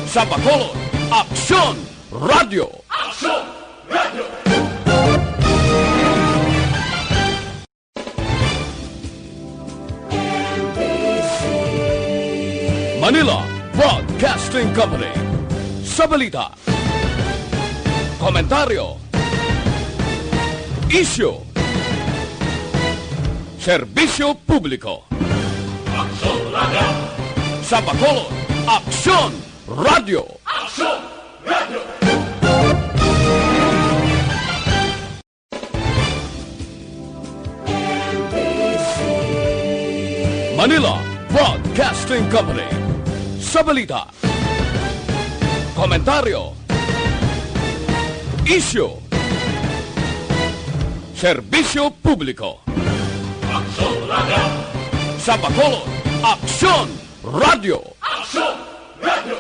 Sa Bacolod, Aksyon Radio! Aksyon Radio! Manila Broadcasting Company. Sa balita, komentaryo, isyu, serbisyo publiko. Aksyon Radio! Sa Bacolod, Aksyon Radio! Aksyon Radio! Manila Broadcasting Company. Sa balita, komentaryo, isyu, serbisyo publiko. Aksyon Radio! Sa Bacolod, Aksyon Radio! Aksyon Radio!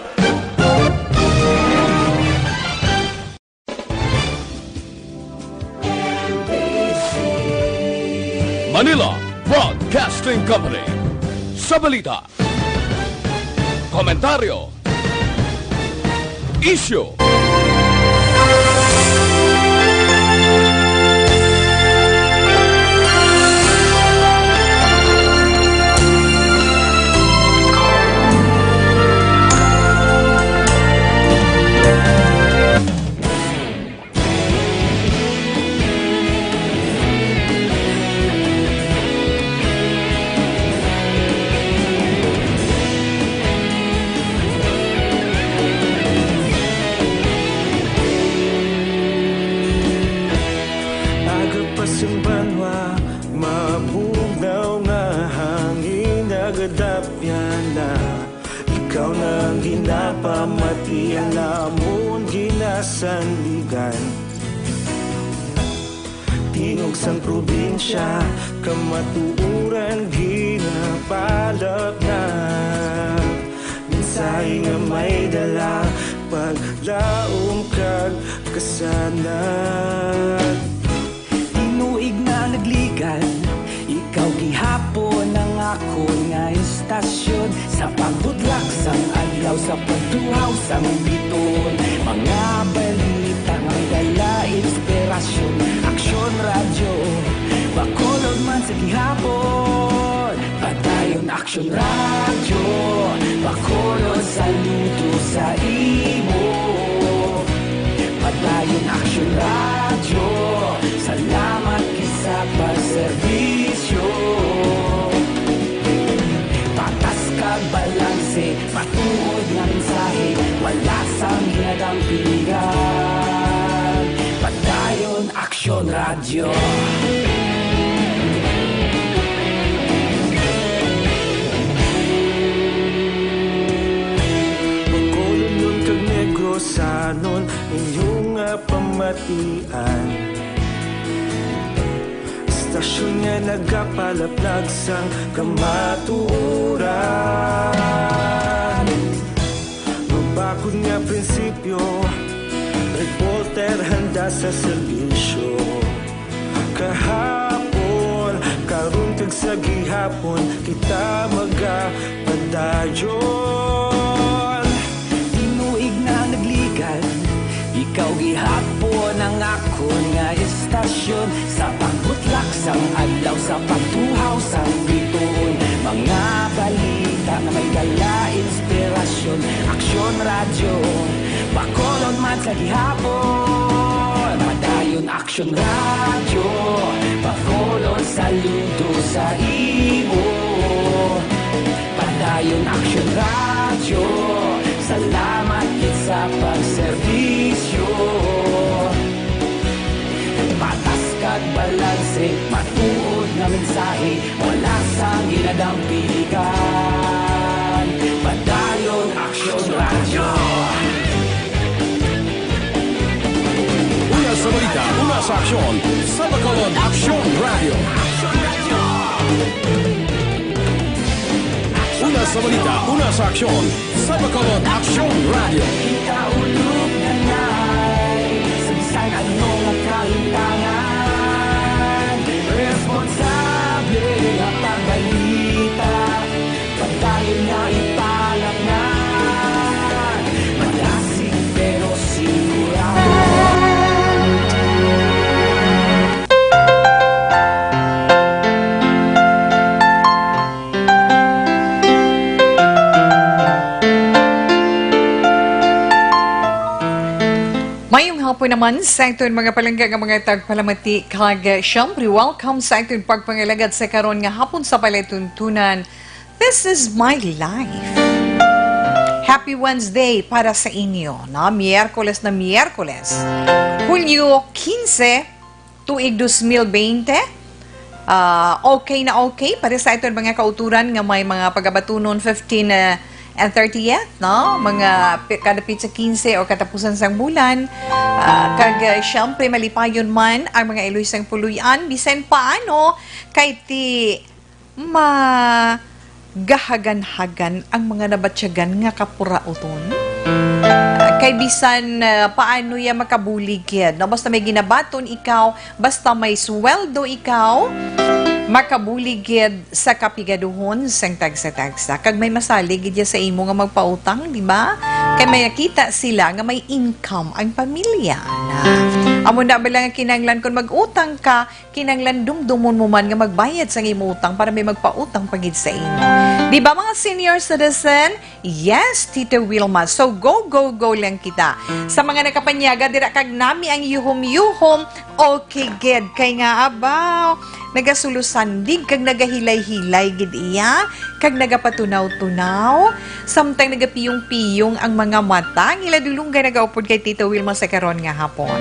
Manila Broadcasting Company. Sa balita, komentaryo, isyu, ikaw nang ginapamati, alamon ginasandigan. Tingog sang probinsya, kamatuuran ginapalap na. Minsay nga may dala, paglaom kag kasanat. Tinuig na nagligan, ikaw gihapon ang ako nga istasyon. Sa pagbutlak sang adlaw, sa pagtuhaw sang biton, mga balita nga dala inspirasyon. Aksyon Radio, Bacolod man sa gihapon. Padayon Aksyon Radio, Bacolod saludo sa imo. Padayon Aksyon Radio, salamat kisa pagserbisyo. Patas kag balanse, patuod nga mensahe, wala sang hinagang pilihan. Padayon Aksyon Radio. Bacolod nun kag Negrosanon, inyong nga pamatian. Istasyon nga nagapalaplag sang kamatuuran. Mabakod nga prinsipyo, reporter handa sa serbisyo. Kahapon, karon kag sa gihapon, kita magapadayon. Tinuig na nagligan, ikaw gihapon ang ako nga istasyon. Sa pagbutlak sang adlaw, sa pagtuhaw sang biton, mga balita na may dala inspirasyon. Aksyon Radio, Bacolod man sa gihapon. Padayon Aksyon Radio, Bacolod saludo sa imo. Padayon Aksyon Radio, salamat kit sa pagserbisyo. Patas kag balanse, matuod na mensahe, wala sang ginadang piligan. Padayon Aksyon Radio. Una sa balita, una sa aksyon, sa Bacolod, Aksyon Radio! Una sa balita, una sa aksyon, sa Bacolod, Aksyon Radio! Ikaulog na na'y sabisan ano nga kaintangan. Responsable nga pagbalita, pagdayon nga ipalap na. hapon naman sa itong mga palangga ng mga tagpalamati kag syempre welcome sa itong pagpangalagad sa karon nga hapon sa palatuntunan. This is my life. Happy Wednesday para sa inyo, na Miyerkules na Miyerkules. Hulyo 15, tuig 2020. Okay na okay para sa itong mga kauturan nga may mga pagabatunon 15 and 30th, no? Mga kadapit sa 15 o katapusan sang bulan. Kag syempre malipayon man ang mga iloy sang puluyan bisan paano kay ti magahagan-hagan ang mga nabatsyagan nga kapurauton. Kay bisan paano ya makabuligid, no? Basta may ginabaton ikaw, basta may sweldo ikaw, makabuligid sa kapigaduhon sang tagsa-tagsa. Kag may masalig gid sa imo nga magpautang, di ba? Kay may nakita sila nga may income ang pamilya na. Amo na ba lang kinanglan kung mag-utang ka, kinanglan dumdumon mo man nga magbayad sa imo utang para may magpautang pagid sa imo. Di ba mga senior citizen? Yes, Tita Wilma. So go lang kita. Sa mga nakapanyaga dira kag nami ang yuhom-yuhom, okay gid kay nga abaw nagasulusandig kag nagahilay-hilay gid iya kag nagapatunaw-tunaw samtang nagapiyong-piyong ang mga mata ngila dulunggay nagaupod kay Tita Wilma sa karon nga hapon.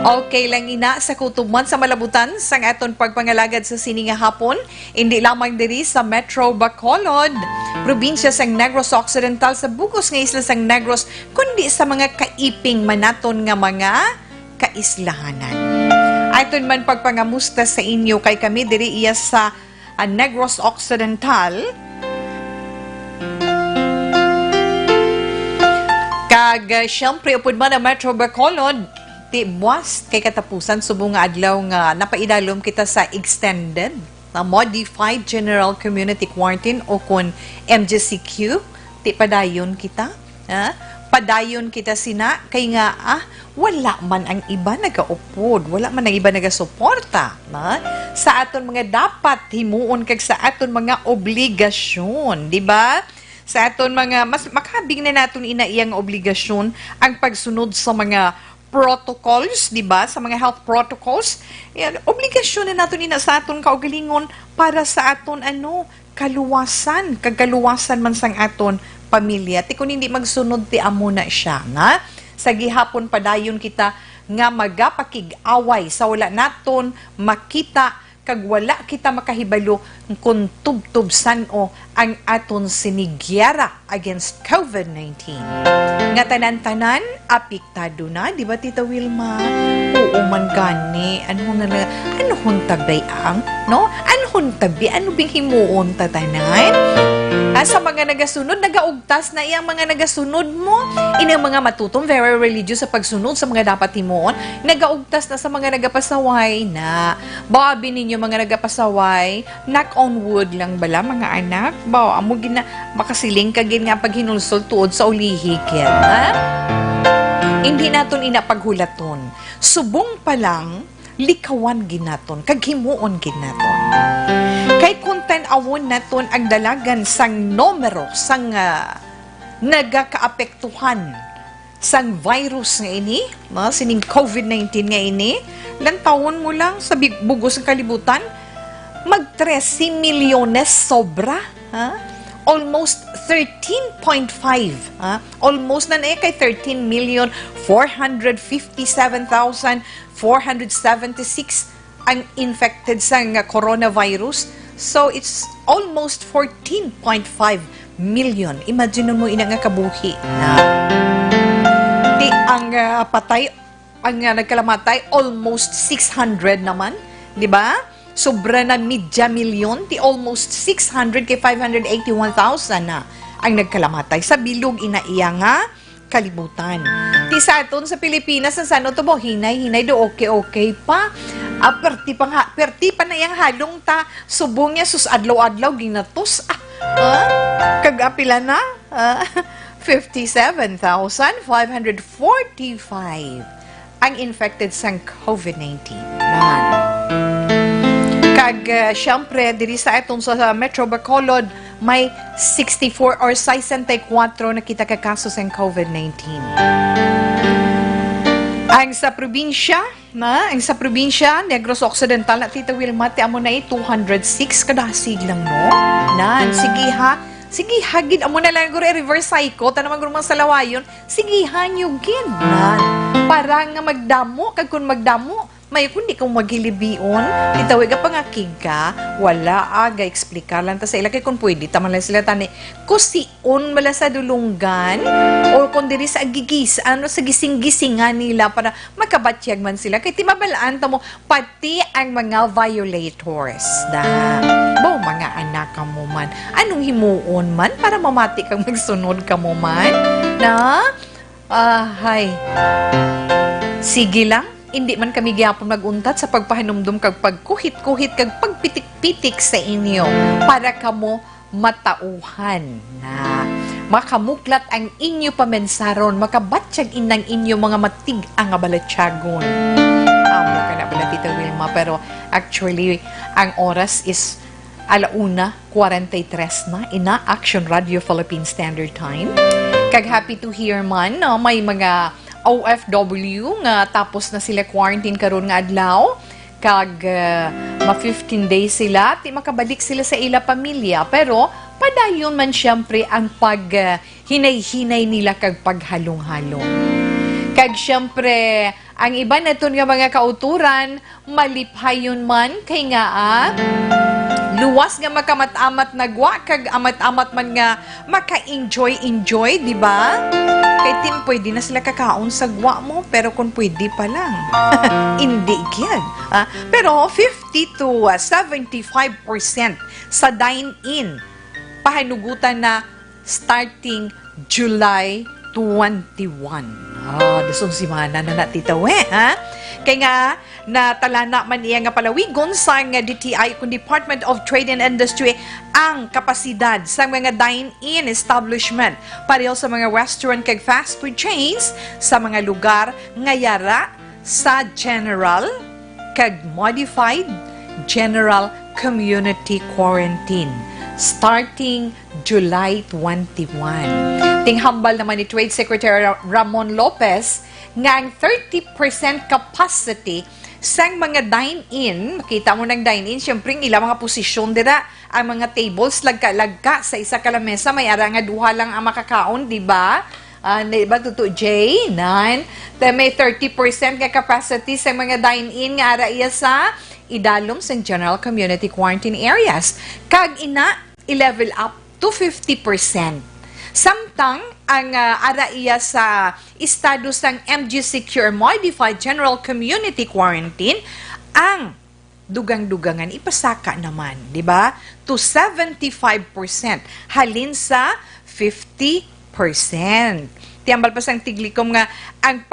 Okay lang ina sa kutuban sa malabutan sang aton pagpangalagad sa sini nga hapon, hindi lamang diri sa Metro Bacolod, probinsya sang Negros Occidental sa bugos nga isla sang Negros, kundi sa mga kaiping manaton nga mga kaislahanan. Aton man pagpangamusta sa inyo kay kami diri iya sa Negros Occidental. Kag syempre upod man ang Metro Bacolod, ti buwas kay katapusan subong nga adlaw nga napaidalom kita sa extended na modified general community quarantine o kun MGCQ, ti padayon kita, padayon kita sina kay nga wala man ang iba nagaupod, wala man ang iba nagasuporta sa aton mga dapat himuon kag sa aton mga obligasyon, di ba? Sa aton mga mas makabing na naton inaiyang obligasyon ang pagsunod sa mga protocols, di ba? Sa mga health protocols, yan, obligasyon na naton ina sa aton kaugalingon para sa aton kaluwasan, kagaluwasan man sang aton pamilya. Ti kung hindi magsunod ti amo na siya, nga sa gihapon padayon kita nga magapakig-away sa wala naton makita kag wala kita makahibalo kung tubtubsan o ang aton sinigyara against COVID-19. Nga tanan-tanan, apektado na, di ba Tita Wilma? Oo man gani, ano tabi ang, no? Ano tabi, ano bing himuon tatanan? Sa mga nagasunod, nagaugtas na iyang mga nagasunod mo. Inang mga matutong, very religious sa pagsunod sa mga dapat himuon. Nagaugtas na sa mga nagapasaway na. Babi ninyo mga nagapasaway, knock on wood lang bala mga anak. Bawa, amo gina, makasiling kagin nga pag hinulsol tuod sa ulihigit. Hindi naton inapaghulaton. Subong pa lang, likawan ginaton, kaghimuon ginaton. Kay kunten awon naton ang dalagan sang numero sang nagakaapektuhan sang virus nga ini, sining COVID-19 nga ini, lantawon mo lang sa bugos ng kalibutan, mag 13 milyones sobra, almost 13.5, almost na kay 13,457,476 ang infected sa coronavirus. So, it's almost 14.5 million. Imagine mo ina nga kabuhi na di ang patay, ang nagkalamatay, almost 600 naman. Di ba? Sobra na midya milyon, di almost 600 kay 581,000 na ang nagkalamatay. Sa bilog inaiya nga kalibutan. Ti sa aton sa Pilipinas, sa sano to mo, hinay do okay pa. Perti pa na yung halong ta, subong niya, sus adlaw-adlaw, ginatos, kagapila na, 57,545 ang infected sa COVID-19. Kag, syempre, diri sa itong sa Metro Bacolod, may 64 or 64 na kita kakaso sa COVID-19. Ang sa probinsya, Negros Occidental na Tita Wilma, ti amo na 206 kadasig lang no. Sige ha. Sige, hagid amo na lang guro reverse psycho, tanaman guro mga salawayon. Sige ha, nyugin. Para nga magdamo, kag kun magdamo, may kundi kung maghilibion, itawag ka pangakig ka, wala aga explicar lang ta sa ila kay kung pwede tama lang sila tani kusion mala sa dulunggan o kung diri sa gigis sa gising-gisingan nila para makabatyag man sila kay timabalaan ta mo pati ang mga violators mga anak ka mo man anong himuon man para mamati kang magsunod ka mo man sige lang. Hindi man kami gyapon maguntat sa pagpahinumdum kag pagkuhit-kuhit kag pagpitik-pitik sa inyo para kamo matauhan na makamuklat ang inyo pamensaron makabatsyag inang inyo mga matig ang balatyagon. Amo ka na pala Tita Wilma pero actually ang oras is 1:43 na ina Action Radio Philippine Standard Time. Kag happy to hear man may mga OFW nga tapos na sila quarantine karon nga adlaw kag 15 days sila ti makabalik sila sa ila pamilya pero padayon man syempre ang pag hinay-hinay nila kag paghalong-halong kag syempre ang iba naton nga mga kauturan maliphayon man kay nga luwas nga makamat-amat nagwa kag amat-amat man nga maka-enjoy di ba? Kay Tim pwede na sila kakaon sa gwa mo pero kung pwede pa lang. Hindi yan. Pero 50 to 75% sa dine-in pahanugutan na starting July 21. Dasong simana na natitawe, ha? Kaya nga, natalana man iya nga palawigon sa nga DTI kung Department of Trade and Industry ang kapasidad sa mga dine-in establishment pareho sa mga restaurant kag fast food chains sa mga lugar nga yara sa general kag modified general community quarantine starting July 21. Tinghambal naman ni Trade Secretary Ramon Lopez nga ang 30% capacity sang mga dine-in, makita mo ng dine-in, syempre ilang mga posisyon dira, ang mga tables lagka-lagka sa isa ka lamesa, may ara nga duha lang ang makakaon, di ba? Diba, Tuto J? May 30% nga capacity sa mga dine-in nga ara iya sa idalom sa general community quarantine areas. Kag ina, i-level up to 50%. Samtang ang ara iya sa estado sang MG Secure Modified General Community Quarantine ang dugang-dugangan ipasaka naman, di ba? To 75% halin sa 50%. Tiyambal pa sang tiglikom nga ang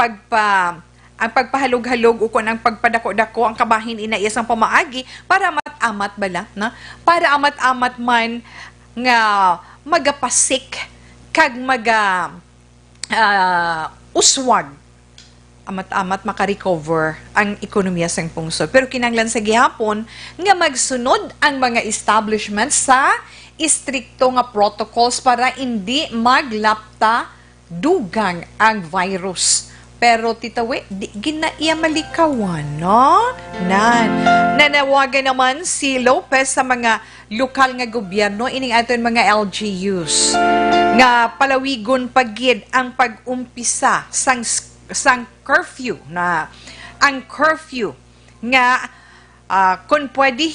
pagpahalog-halog o kung ang pagpadako-dako ang kabahin ina isang pamaagi para amat-amat bala na para amat-amat man nga magapasik kag uswag amat-amat makarecover ang ekonomiya sang pungsod. Pero kinanglan sa gihapon nga magsunod ang mga establishments sa istrikto nga protocols para hindi maglapta dugang ang virus. Pero titawi, di ginaiya malikawan, no? Nanawagan naman si Lopez sa mga lokal nga gobyerno, ining aton mga LGUs, nga palawigon pagid ang pag-umpisa sang curfew, na ang curfew nga kung pwede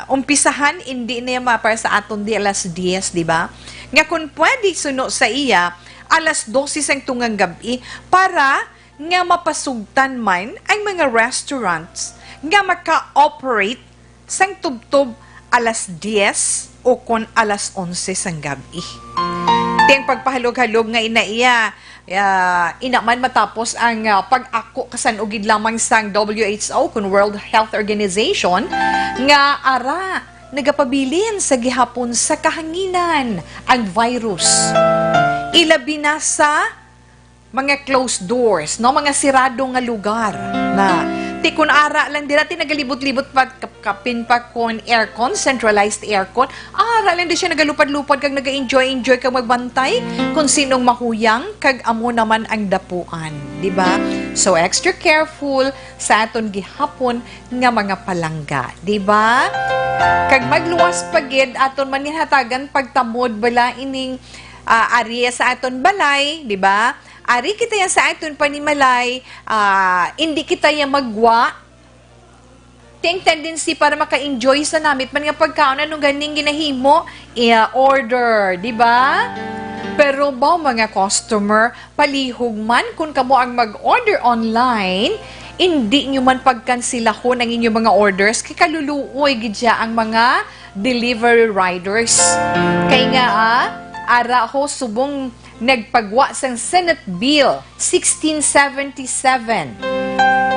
umpisahan, hindi niya para sa aton di alas 10, di ba? Nga kung pwede suno sa iya, alas 12 ang tungang gabi para nga mapasugtan man ang mga restaurants nga maka-operate sang tubtob alas 10 o kon alas 11 sang gabi. Tiyang pagpahalog-halog nga inaiya, inaman matapos ang pag-ako kasanugid lamang sang WHO kun World Health Organization nga ara nagapabilin sa gihapon sa kahanginan ang virus. Ilabi na sa mga closed doors, no, mga sirado nga lugar na tikon ara lang dira tinagalibot-libot pa kapin pa kon aircon, centralized aircon. Ara lang di siya nagalupad-lupad kag naga-enjoy kag magbantay kung sinong mahuyang kag amo naman ang dapuan, di ba? So extra careful sa aton gihapon nga mga palangga, di ba? Kag magluwas pagid aton manihatagan pagtamod bala ining ari sa aton balay, di ba? Ari kita yan sa aton panimalay, hindi kita yan magwa. Ting tendency para maka-enjoy sa namit man nga pagkaon anong ganing ginahimo, order, di ba? Pero ba mga customer, palihog man kung kamo ang mag-order online, hindi nyo man pagkansilahon ang inyong mga orders, kay kaluluoy gidya ang mga delivery riders. Kaya nga ara ho subong nagpagwa sang Senate Bill 1677.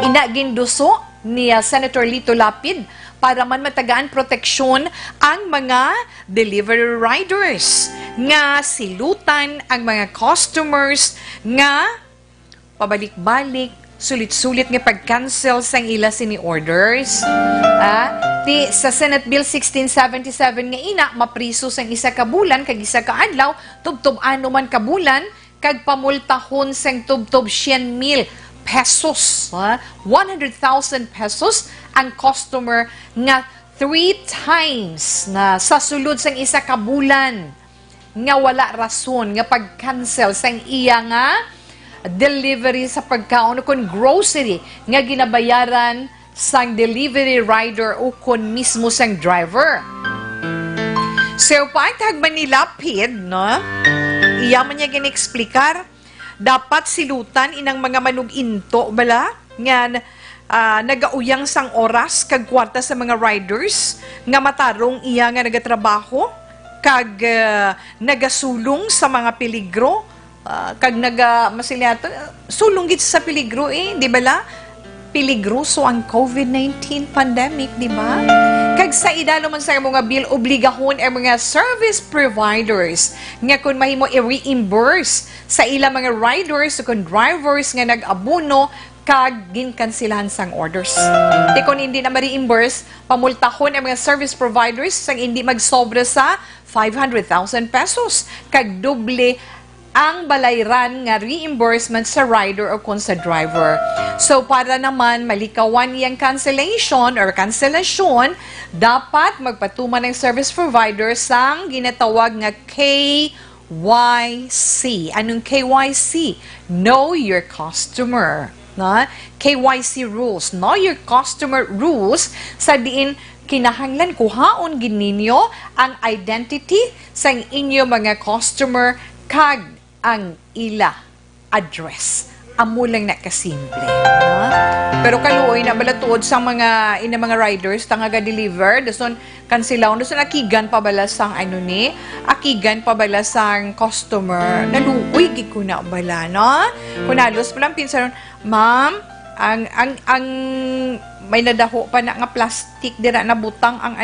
Inaginduso ni Senator Lito Lapid para man matagaan proteksyon ang mga delivery riders nga silutan ang mga customers nga pabalik-balik sulit-sulit nga pag-cancel sang ila sini orders. Sa Senate Bill 1677 nga ina mapriso sang isa ka bulan kag isa ka adlaw tubtob ano man ka bulan kag pamultahon sang tubtob 100,000 pesos, 100,000 pesos ang customer nga 3 times na sa sulod sang isa ka bulan nga wala rason nga pag-cancel sang iya nga delivery sa pagkaon kun grocery nga ginabayaran sang delivery rider o kun mismo sang driver. So pagtag manilapid, no? Iya man niya gin-explikar dapat silutan inang mga manuginto bala nga nagauyang sang oras kag kwarta sa mga riders nga matarong iya nga nagatrabaho kag nagasulong sa mga peligro kag masilyato sulong gid sa peligro di bala peligroso ang COVID-19 pandemic, di ba? Kag sa idalo man sa mga bill obligahon ang mga service providers nga kung mahimo i-reimburse sa ilang mga riders o kung drivers nga nag-abuno kag ginkansilahan sang orders. Di kung hindi na ma-reimburse, pamultahon ang mga service providers sang hindi magsobra sa 500,000 pesos kag doble ang balayran nga reimbursement sa rider o kung sa driver. So, para naman malikawan iyang cancellation or cancellation, dapat magpatuman ng service provider sang ginatawag nga KYC. Anong KYC? Know your customer. Na? KYC rules. Know your customer rules sa diin kinahanglan kuhaon gininyo ang identity sang inyo mga customer kag ang ila address. Amo lang na kasimple. Pero kaluoy na balatuod sa mga riders tangaga deliver dason kansilaw dason akigan pa bala sang akigan pa bala sang customer naluoy gid ko na bala no kunalos pa lang pinsan ma'am ang may nadaho pa na nga plastic dira na butang ang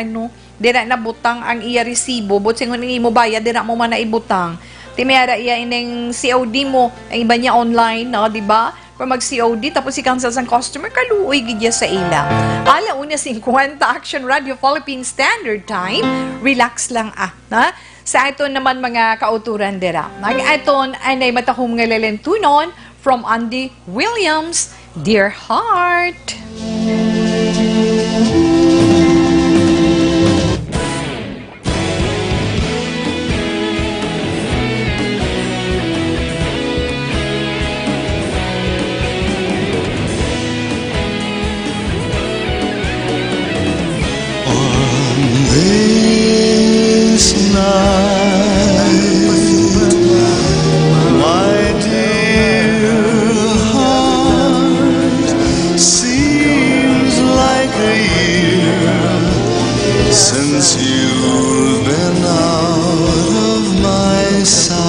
dira na butang ang iya resibo but singon imo bayad dira mo man na ibutang. Timera iya ining COD mo, ang iba niya online, no, di ba? Kung mag-COD, tapos i-cancel sang customer, kaluoy gidya sa ila. Ala, una 50, Action Radio Philippine Standard Time, relax lang na? Sa aton naman mga kauturan dira. Aton ay matahong nga lalentunon from Andy Williams, Dear Heart. Since you've been out of my sight,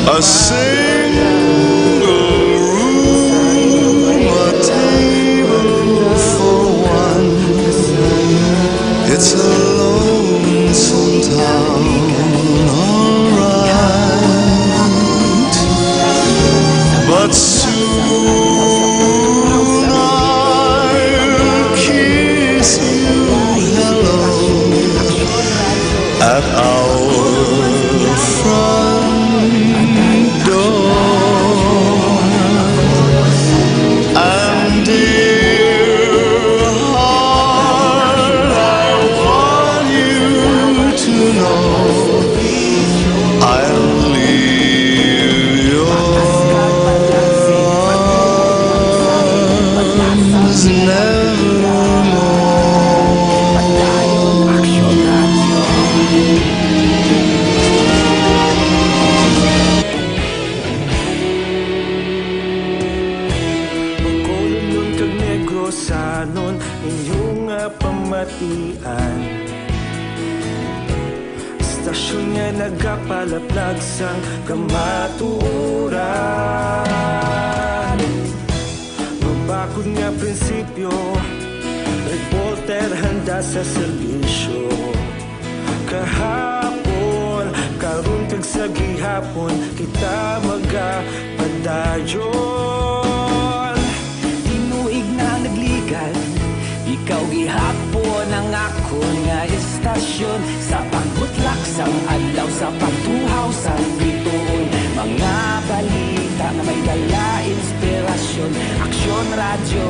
a single room, a table for one, it's a lonesome town, alright, but soon at our front door. Istasyon nga nagapalaplag sang kamatuuran. Mabakod nga prinsipyo, reporter handa sa serbisyo. Kahapon, karun kag sa gihapon, kita magapadayon. Tinuig na nagligan, ikaw gihapon ang ako nga istasyon. Sa pagbutlak sang adlaw, sa pagtuhaw sang bituon, mga balita na may dala inspirasyon. Aksyon radyo,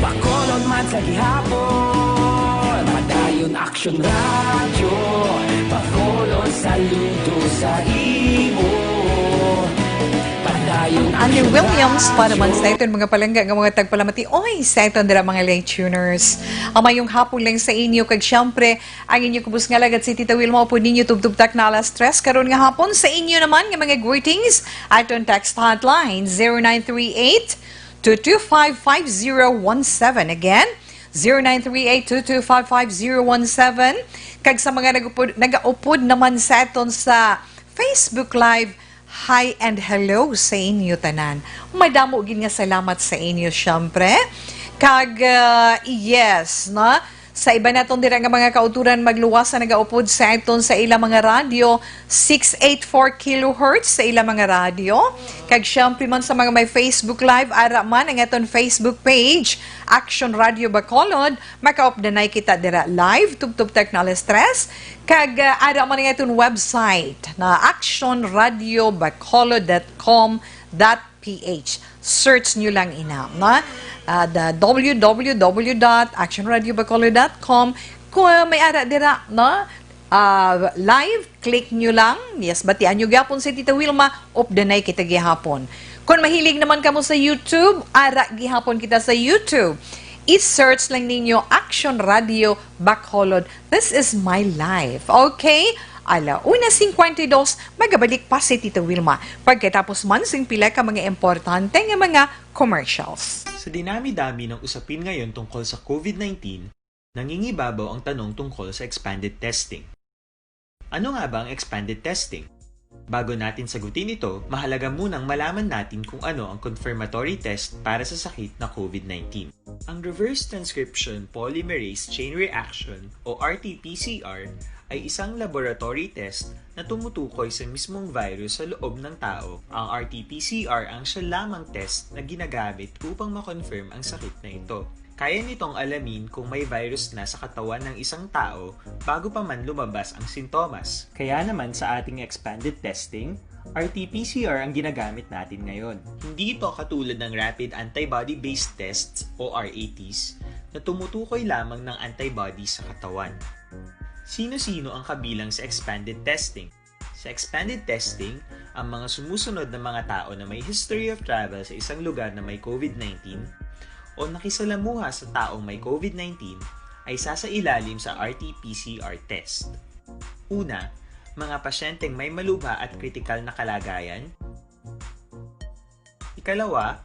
Bacolod man sa gihapon. Madayon Aksyon radyo, Bacolod saludo sa imo. Annie Williams para man sa iton mga palangga ng mga tagpalamati. Oy, sa iton dira mga late tuners. Amayong hapon lang sa inyo kag syempre ang inyo kubus nga lagad si Tita Wilma po ninyo tubtubtak na alas 3 karon nga hapon sa inyo naman nga mga greetings aton text hotline 0938-225-5017. Again, 0938-225-5017. Kag sa mga nag-upod naman sa aton sa Facebook Live, hi and hello sa inyo tanan. Madamo gid nga salamat sa inyo syempre. Kag yes, na sa iba naton dira nga mga kauturan magluwas sa nagaupod sa aton sa ilang mga radyo 684 kHz sa ilang mga radyo. Kag syempre man sa mga may Facebook Live ara man ang aton Facebook page Action Radio Bacolod, makaupdanay kita dira live tubtub na alas 3. Kag ara man ang aton website na actionradiobacolod.com.ph. Search nyo lang ina na the www.actionradiobacolod.com. Kung may ara dira na live, click nyo lang. Yes, batian nyo gapon si Tita Wilma, updanay kita gihapon. Kung mahilig naman kamo sa YouTube, ara gihapon kita sa YouTube. I-search lang ninyo Action Radio Bacolod. This is my life. Okay? 1:52, magabalik pa si Tita Wilma. Pagkatapos man sing pila ka mga importante nga mga commercials. Sa dinami-dami ng usapin ngayon tungkol sa COVID-19, nangingibabaw ang tanong tungkol sa expanded testing. Ano nga ba ang expanded testing? Bago natin sagutin ito, mahalaga munang malaman natin kung ano ang confirmatory test para sa sakit na COVID-19. Ang reverse transcription polymerase chain reaction o RT-PCR ay isang laboratory test na tumutukoy sa mismong virus sa loob ng tao. Ang RT-PCR ang siya lamang test na ginagamit upang makonfirm ang sakit na ito. Kaya nitong alamin kung may virus na sa katawan ng isang tao bago pa man lumabas ang sintomas. Kaya naman sa ating expanded testing, RT-PCR ang ginagamit natin ngayon. Hindi ito katulad ng Rapid Antibody-Based Tests o RATs na tumutukoy lamang ng antibodies sa katawan. Sino-sino ang kabilang sa expanded testing? Sa expanded testing, ang mga sumusunod na mga tao na may history of travel sa isang lugar na may COVID-19 o nakisalamuha sa taong may COVID-19 ay sasailalim sa RT-PCR test. Una, mga pasyenteng may malubha at kritikal na kalagayan. Ikalawa,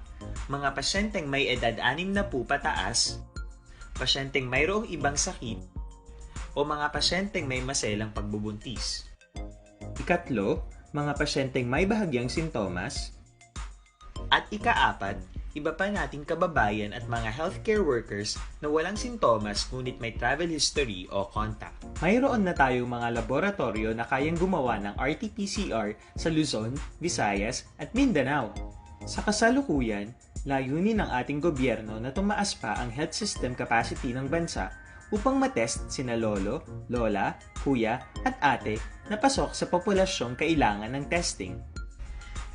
mga pasyenteng may edad 60 pataas, pasyenteng mayroong ibang sakit, o mga pasyenteng may maselang pagbubuntis. Ikatlo, mga pasyenteng may bahagyang sintomas. At ikaapat, iba pa nating kababayan at mga healthcare workers na walang sintomas ngunit may travel history o contact. Mayroon na tayong mga laboratorio na kayang gumawa ng RT-PCR sa Luzon, Visayas at Mindanao. Sa kasalukuyan, layunin ng ating gobyerno na tumaas pa ang health system capacity ng bansa upang matest sina lolo, lola, kuya at ate na pasok sa populasyong kailangan ng testing.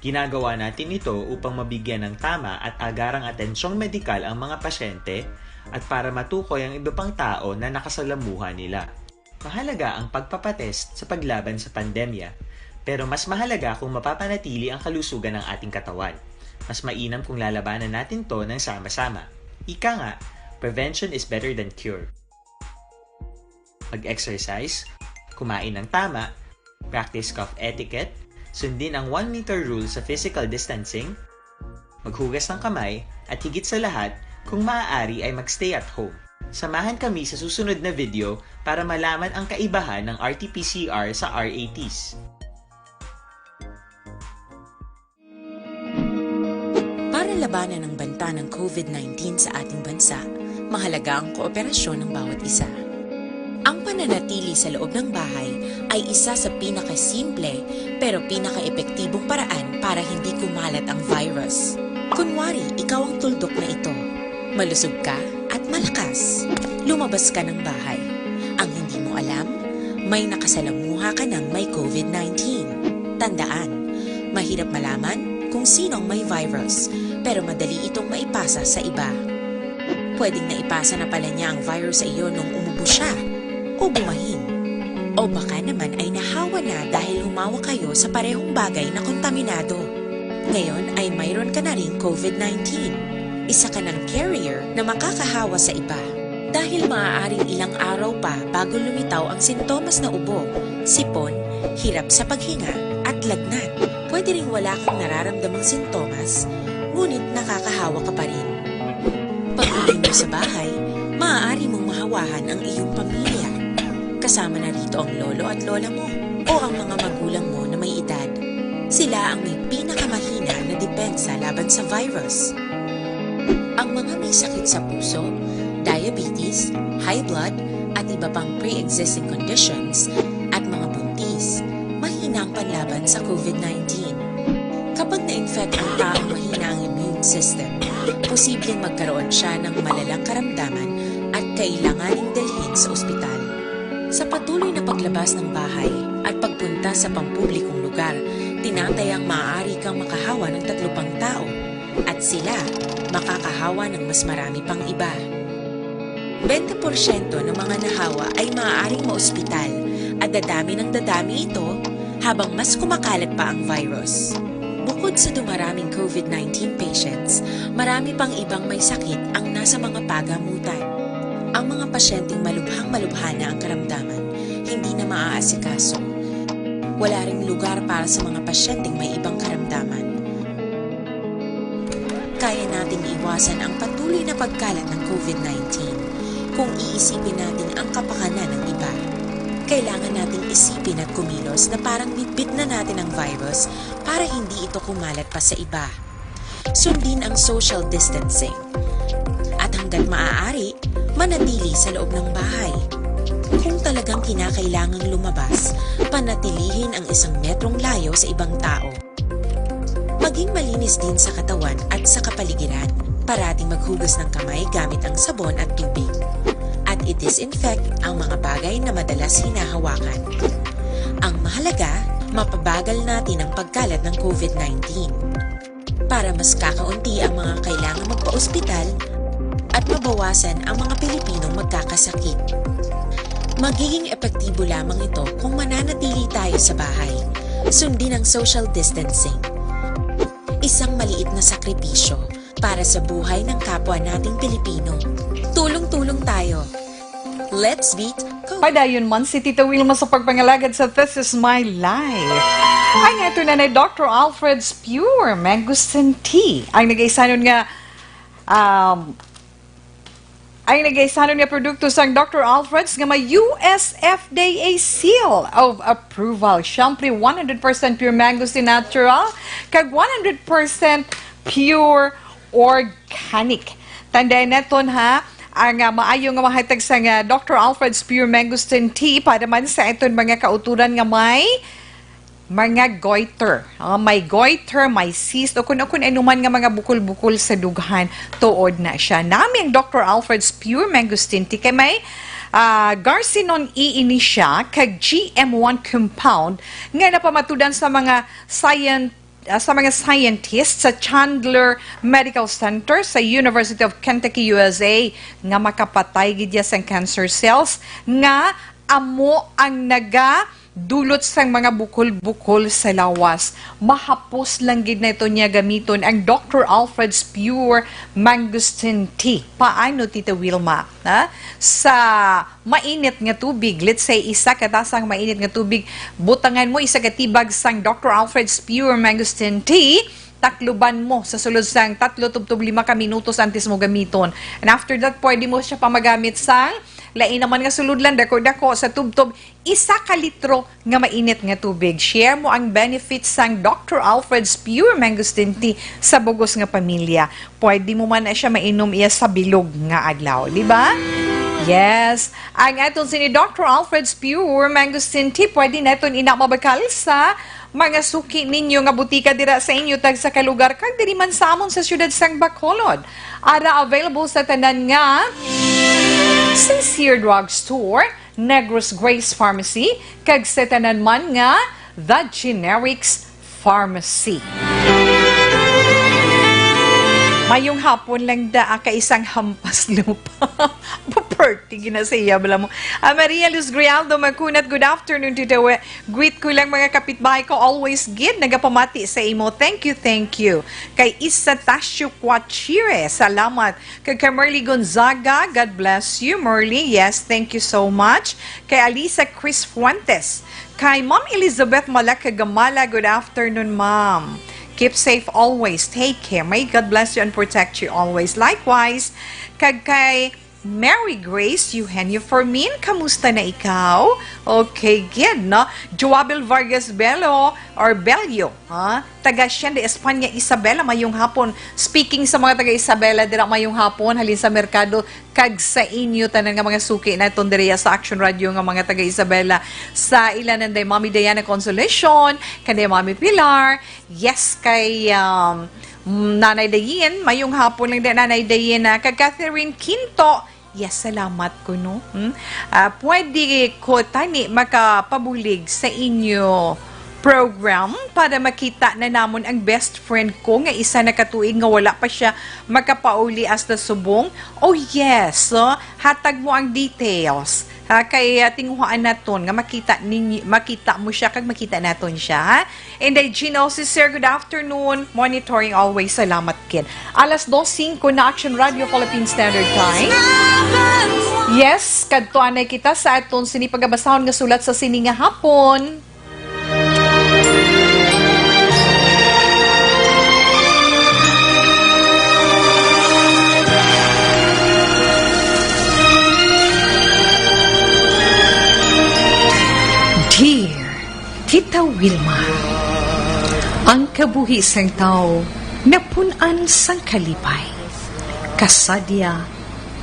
Ginagawa natin ito upang mabigyan ng tama at agarang atensyong medikal ang mga pasyente at para matukoy ang iba pang tao na nakasalamuha nila. Mahalaga ang pagpapatest sa paglaban sa pandemya, pero mas mahalaga kung mapapanatili ang kalusugan ng ating katawan. Mas mainam kung lalabanan natin to ng sama-sama. Ika nga, prevention is better than cure. Mag-exercise, kumain ng tama, practice cough etiquette, sundin ang 1 meter rule sa physical distancing, maghugas ng kamay, at higit sa lahat, kung maaari ay magstay at home. Samahan kami sa susunod na video para malaman ang kaibahan ng RT-PCR sa RATs. Para labanan ang banta ng COVID-19 sa ating bansa, mahalaga ang kooperasyon ng bawat isa. Ang pananatili sa loob ng bahay ay isa sa pinakasimple pero pinaka-epektibong paraan para hindi kumalat ang virus. Kunwari, ikaw ang tuldok na ito. Malusog ka at malakas. Lumabas ka ng bahay. Ang hindi mo alam, may nakasalamuha ka ng may COVID-19. Tandaan, mahirap malaman kung sino ang may virus, pero madali itong maipasa sa iba. Pwedeng naipasa na pala niya ang virus sa iyo nung umubo siya o bumahin. O baka naman ay nahawa na dahil humawa kayo sa parehong bagay na kontaminado. Ngayon ay mayroon ka na ring COVID-19. Isa ka ng carrier na makakahawa sa iba. Dahil maaaring ilang araw pa bago lumitaw ang sintomas na ubo, sipon, hirap sa paghinga at lagnat. Pwede ring wala kang nararamdamang sintomas, ngunit nakakahawa ka pa rin. Pag-uwi mo sa bahay, maaari mong mahawahan ang iyong pamilya. Kasama na rito ang lolo at lola mo o ang mga magulang mo na may edad. Sila ang may pinakamahina na depensa laban sa virus. Ang mga may sakit sa puso, diabetes, high blood, at iba pang pre-existing conditions, at mga buntis, mahina ang panlaban sa COVID-19. Kapag na-infect ang taong mahina ang immune system, posibleng magkaroon siya ng malalang karamdaman at kailanganing dalhin sa ospital. Sa patuloy na paglabas ng bahay at pagpunta sa pampublikong lugar, tinatayang maaari kang makahawa ng 3 pang tao at sila makakahawa ng mas marami pang iba. 20% ng mga nahawa ay maaaring maospital at dadami ng dadami ito habang mas kumakalat pa ang virus. Bukod sa dumaraming COVID-19 patients, marami pang ibang may sakit ang nasa mga pagamutan. Ang mga pasyenteng malubhang-malubha na ang karamdaman, hindi na maaasikaso. Wala ring lugar para sa mga pasyenteng may ibang karamdaman. Kaya nating iwasan ang patuloy na pagkalat ng COVID-19 kung iisipin natin ang kapakanan ng iba. Kailangan nating isipin at kumilos na parang bitbit na natin ang virus para hindi ito kumalat pa sa iba. Sundin ang social distancing. At hanggat maaari, manatili sa loob ng bahay. Kung talagang kinakailangang lumabas, panatilihin ang 1 metrong layo sa ibang tao. Maging malinis din sa katawan at sa kapaligiran. Parating maghugas ng kamay gamit ang sabon at tubig. At i-disinfect ang mga bagay na madalas hinahawakan. Ang mahalaga, mapabagal natin ang pagkalat ng COVID-19. Para mas kakaunti ang mga kailangang magpa-ospital at mabawasan ang mga Pilipinong magkakasakit. Magiging epektibo lamang ito kung mananatili tayo sa bahay. Sundin ang social distancing. Isang maliit na sakripisyo para sa buhay ng kapwa nating Pilipino. Tulong-tulong tayo. Let's beat COVID. Padayon man si Tita Wilma sa pagpangalagad sa This Is My Life. Ay nga ito na ni Dr. Alfred's Pure Mangosteen Tea. Ang nag-isanon nga produkto sang Dr. Alfred's nga may US FDA seal of approval. Siyempre, 100% pure mangosteen natural kag 100% pure organic. Tandaan naton ha, ang maayo nga mahatag sa nga Dr. Alfred's Pure Mangosteen Tea para man sa iton mga kauturan nga may mga goiter. May goiter, may cyst, o kung anuman nga mga bukol-bukol sa dughan, tuod na siya. Nami ang Dr. Alfred's Pure Mangosteen Tea kay may Garcinon E ini siya kag GM1 compound nga napamatudan sa mga scientists sa Chandler Medical Center sa University of Kentucky, USA nga makapatay gid sa cancer cells nga amo ang dulot sang mga bukol-bukol sa lawas. Mahapos lang gid na ito niya gamiton ang Dr. Alfred's Pure Mangosteen Tea. Paano, Tita Wilma? Sa mainit nga tubig, let's say isa katasang mainit nga tubig, butangan mo isa katibag sang Dr. Alfred's Pure Mangosteen Tea, takluban mo sa sulod sang 3-5 ka minutos antes mo gamiton. And after that, pwede mo siya pamagamit sang lain naman nga sulod lang, dako-dako sa tubtob, 1 ka litro nga mainit nga tubig. Share mo ang benefits sang Dr. Alfred's Pure Mangosteen Tea sa bugos nga pamilya. Pwede mo man na siya mainom iya sa bilog nga adlaw, di ba? Yes. Ang atong sini Dr. Alfred's Pure Mangosteen Tea, pwede na itong inamabakal sa mga suki ninyo nga butika dira sa inyo tag sa kalugar kag diri man sa amon sa siyudad sang Bacolod. Ara available sa tanan nga Sincere Drugstore, Negros Grace Pharmacy, kag sa tanan man nga The Generics Pharmacy. Mayong hapon lang da ka isang hampas lupa. Paperti gina sa iya bala mo. Maria Luz Grialdo Magkunat, good afternoon Tita We. Greet ko lang mga kapitbahay ko, always gid nagapamati sa imo. Thank you. Kay Isa Tasio Quachire, salamat. Kay Merly Gonzaga, God bless you Merly. Yes, thank you so much. Kay Alisa Chris Fuentes. Kay Ma'am Elizabeth Malaka Gamala, good afternoon ma'am. Keep safe always. Take care. May God bless you and protect you always. Likewise, kay Mary Grace Eugenio Fermin, kamusta na ikaw? Okay, good, no? Joabel Vargas Bello, or Bello, ha? Taga siya de Espanya, Isabela, mayong hapon. Speaking sa mga taga Isabela, dira mayong hapon, halin sa merkado, kag sa inyo, tanan nga mga suki na itong diriya sa Action Radio nga mga taga Isabela. Sa ilan nanday, Mami Diana Consolation, kanday Mami Pilar, yes, kay Nanay Dayin, mayong hapon lang din Nanay Dayin, kag Catherine Quinto, yes, salamat ko, no? Pwede ko tani makapabulig sa inyo program para makita na namon ang best friend ko nga isa na katuig nga wala pa siya makapauli hasta subong. Oh yes, hatag mo ang details. Kay tinguhaan naton nga makita mo siya kag makita naton siya, ha? And Gino, si Sir, good afternoon. Monitoring always, salamat kid. Alas 2:05 na Action Radio Philippine Standard Time. Yes, kadtuan na kita sa aton sinipagabasahon nga sulat sa sini nga hapon. Dear Tita Wilma, ang kabuhi sang tao napunan sang kalipay, kasadya,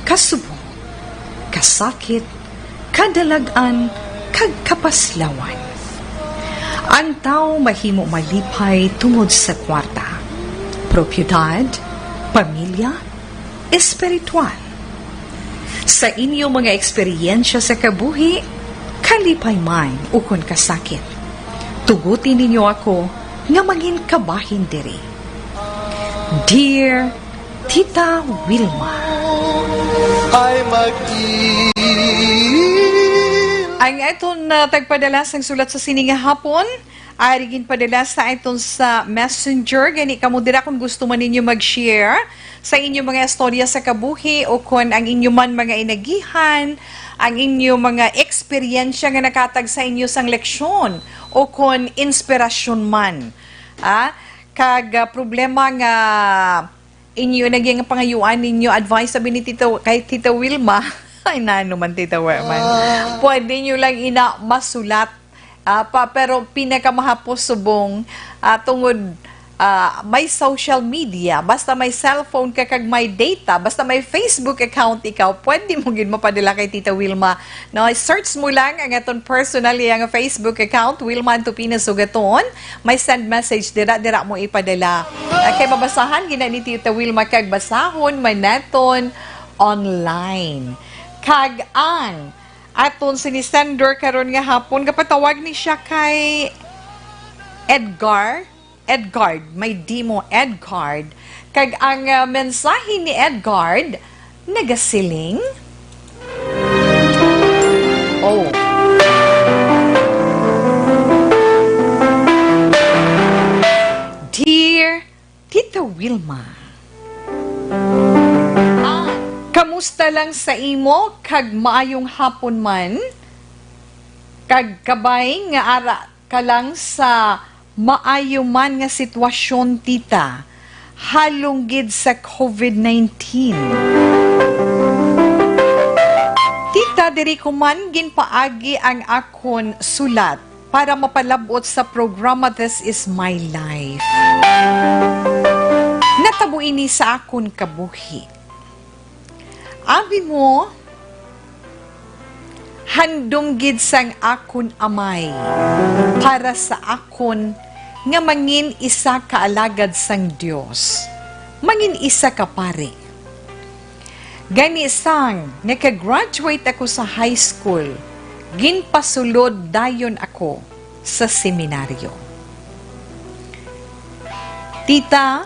kasubo, kasakit, kadalagan, kag kapaslawan. Ang tao mahimo malipay tungod sa kwarta, propiedad, pamilya, espiritual. Sa inyo mga eksperyensya sa kabuhi, kalipay man ukon kasakit, tugutin ninyo ako nga maging kabahin diri. Dear Tita Wilma, ay ang iton na tagpadala sang sulat sa sininga hapon, arigin padala sa iton sa messenger. Gani kamo dira kung gusto man ninyo mag-share sa inyong mga istorya sa kabuhi o kung ang inyong man mga inagihan, ang inyong mga eksperyensya nga nakatag sa inyo sang leksyon o kung inspirasyon man. Kag problema nga inyo naging pangayuan ninyo, advice sabi ni kay Tita Wilma, ay nano man Tita Wilma, pwede nyo lang masulat, pero pinakamahapos subong tungod may social media, basta may cellphone ka kag may data, basta may Facebook account ikaw, pwede mo gid mapadala kay Tita Wilma. No, search mo lang ang aton personally ang Facebook account, Wilma Antupina Sugaton. May send message dira mo ipadala. Kay mabasahan gina ni Tita Wilma kag basahon man naton online. Kag ang aton sinisender karon nga hapon kapatawag ni siya kay Edgard, may demo Edgard. Kag ang mensahe ni Edgard nagasiling. Oh. Dear Tita Wilma, kamusta lang sa imo kag maayong hapon man? Kag kabay nga ara ka lang sa maayo man nga sitwasyon tita, halong gid sa COVID-19. Tita, diri ko man ginpaagi ang akon sulat para mapalabot sa programa This Is My Life. Natabo ini sa akon kabuhi. Abi mo, handom gid sang akon amay para sa akon nga mangin isa ka alagad sang Dios, mangin isa ka pare. Gani sang naka-graduate ako sa high school, ginpasulod dayon ako sa seminaryo. Tita,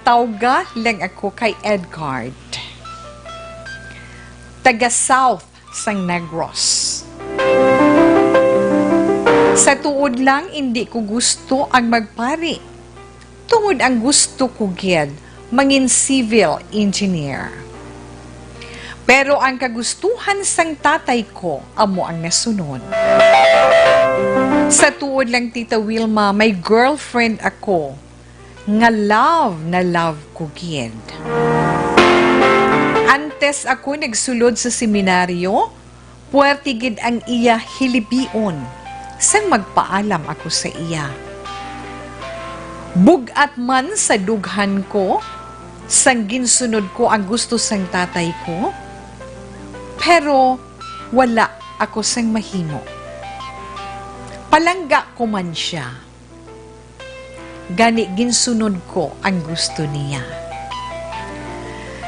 tawga lang ako kay Edgard, taga South sang Negros. Sa tuod lang, hindi ko gusto ang magpari. Tungod ang gusto ko gid, mangin civil engineer. Pero ang kagustuhan sang tatay ko, amo ang nasunod. Sa tuod lang, Tita Wilma, may girlfriend ako, nga love ko gid. Antes ako nagsulod sa seminaryo, puwerte gid ang iya hilibion, sang magpaalam ako sa iya. Bugat man sa dughan ko, sang ginsunod ko ang gusto sang tatay ko, pero wala ako sang mahimo. Palangga ko man siya. Gani ginsunod ko ang gusto niya.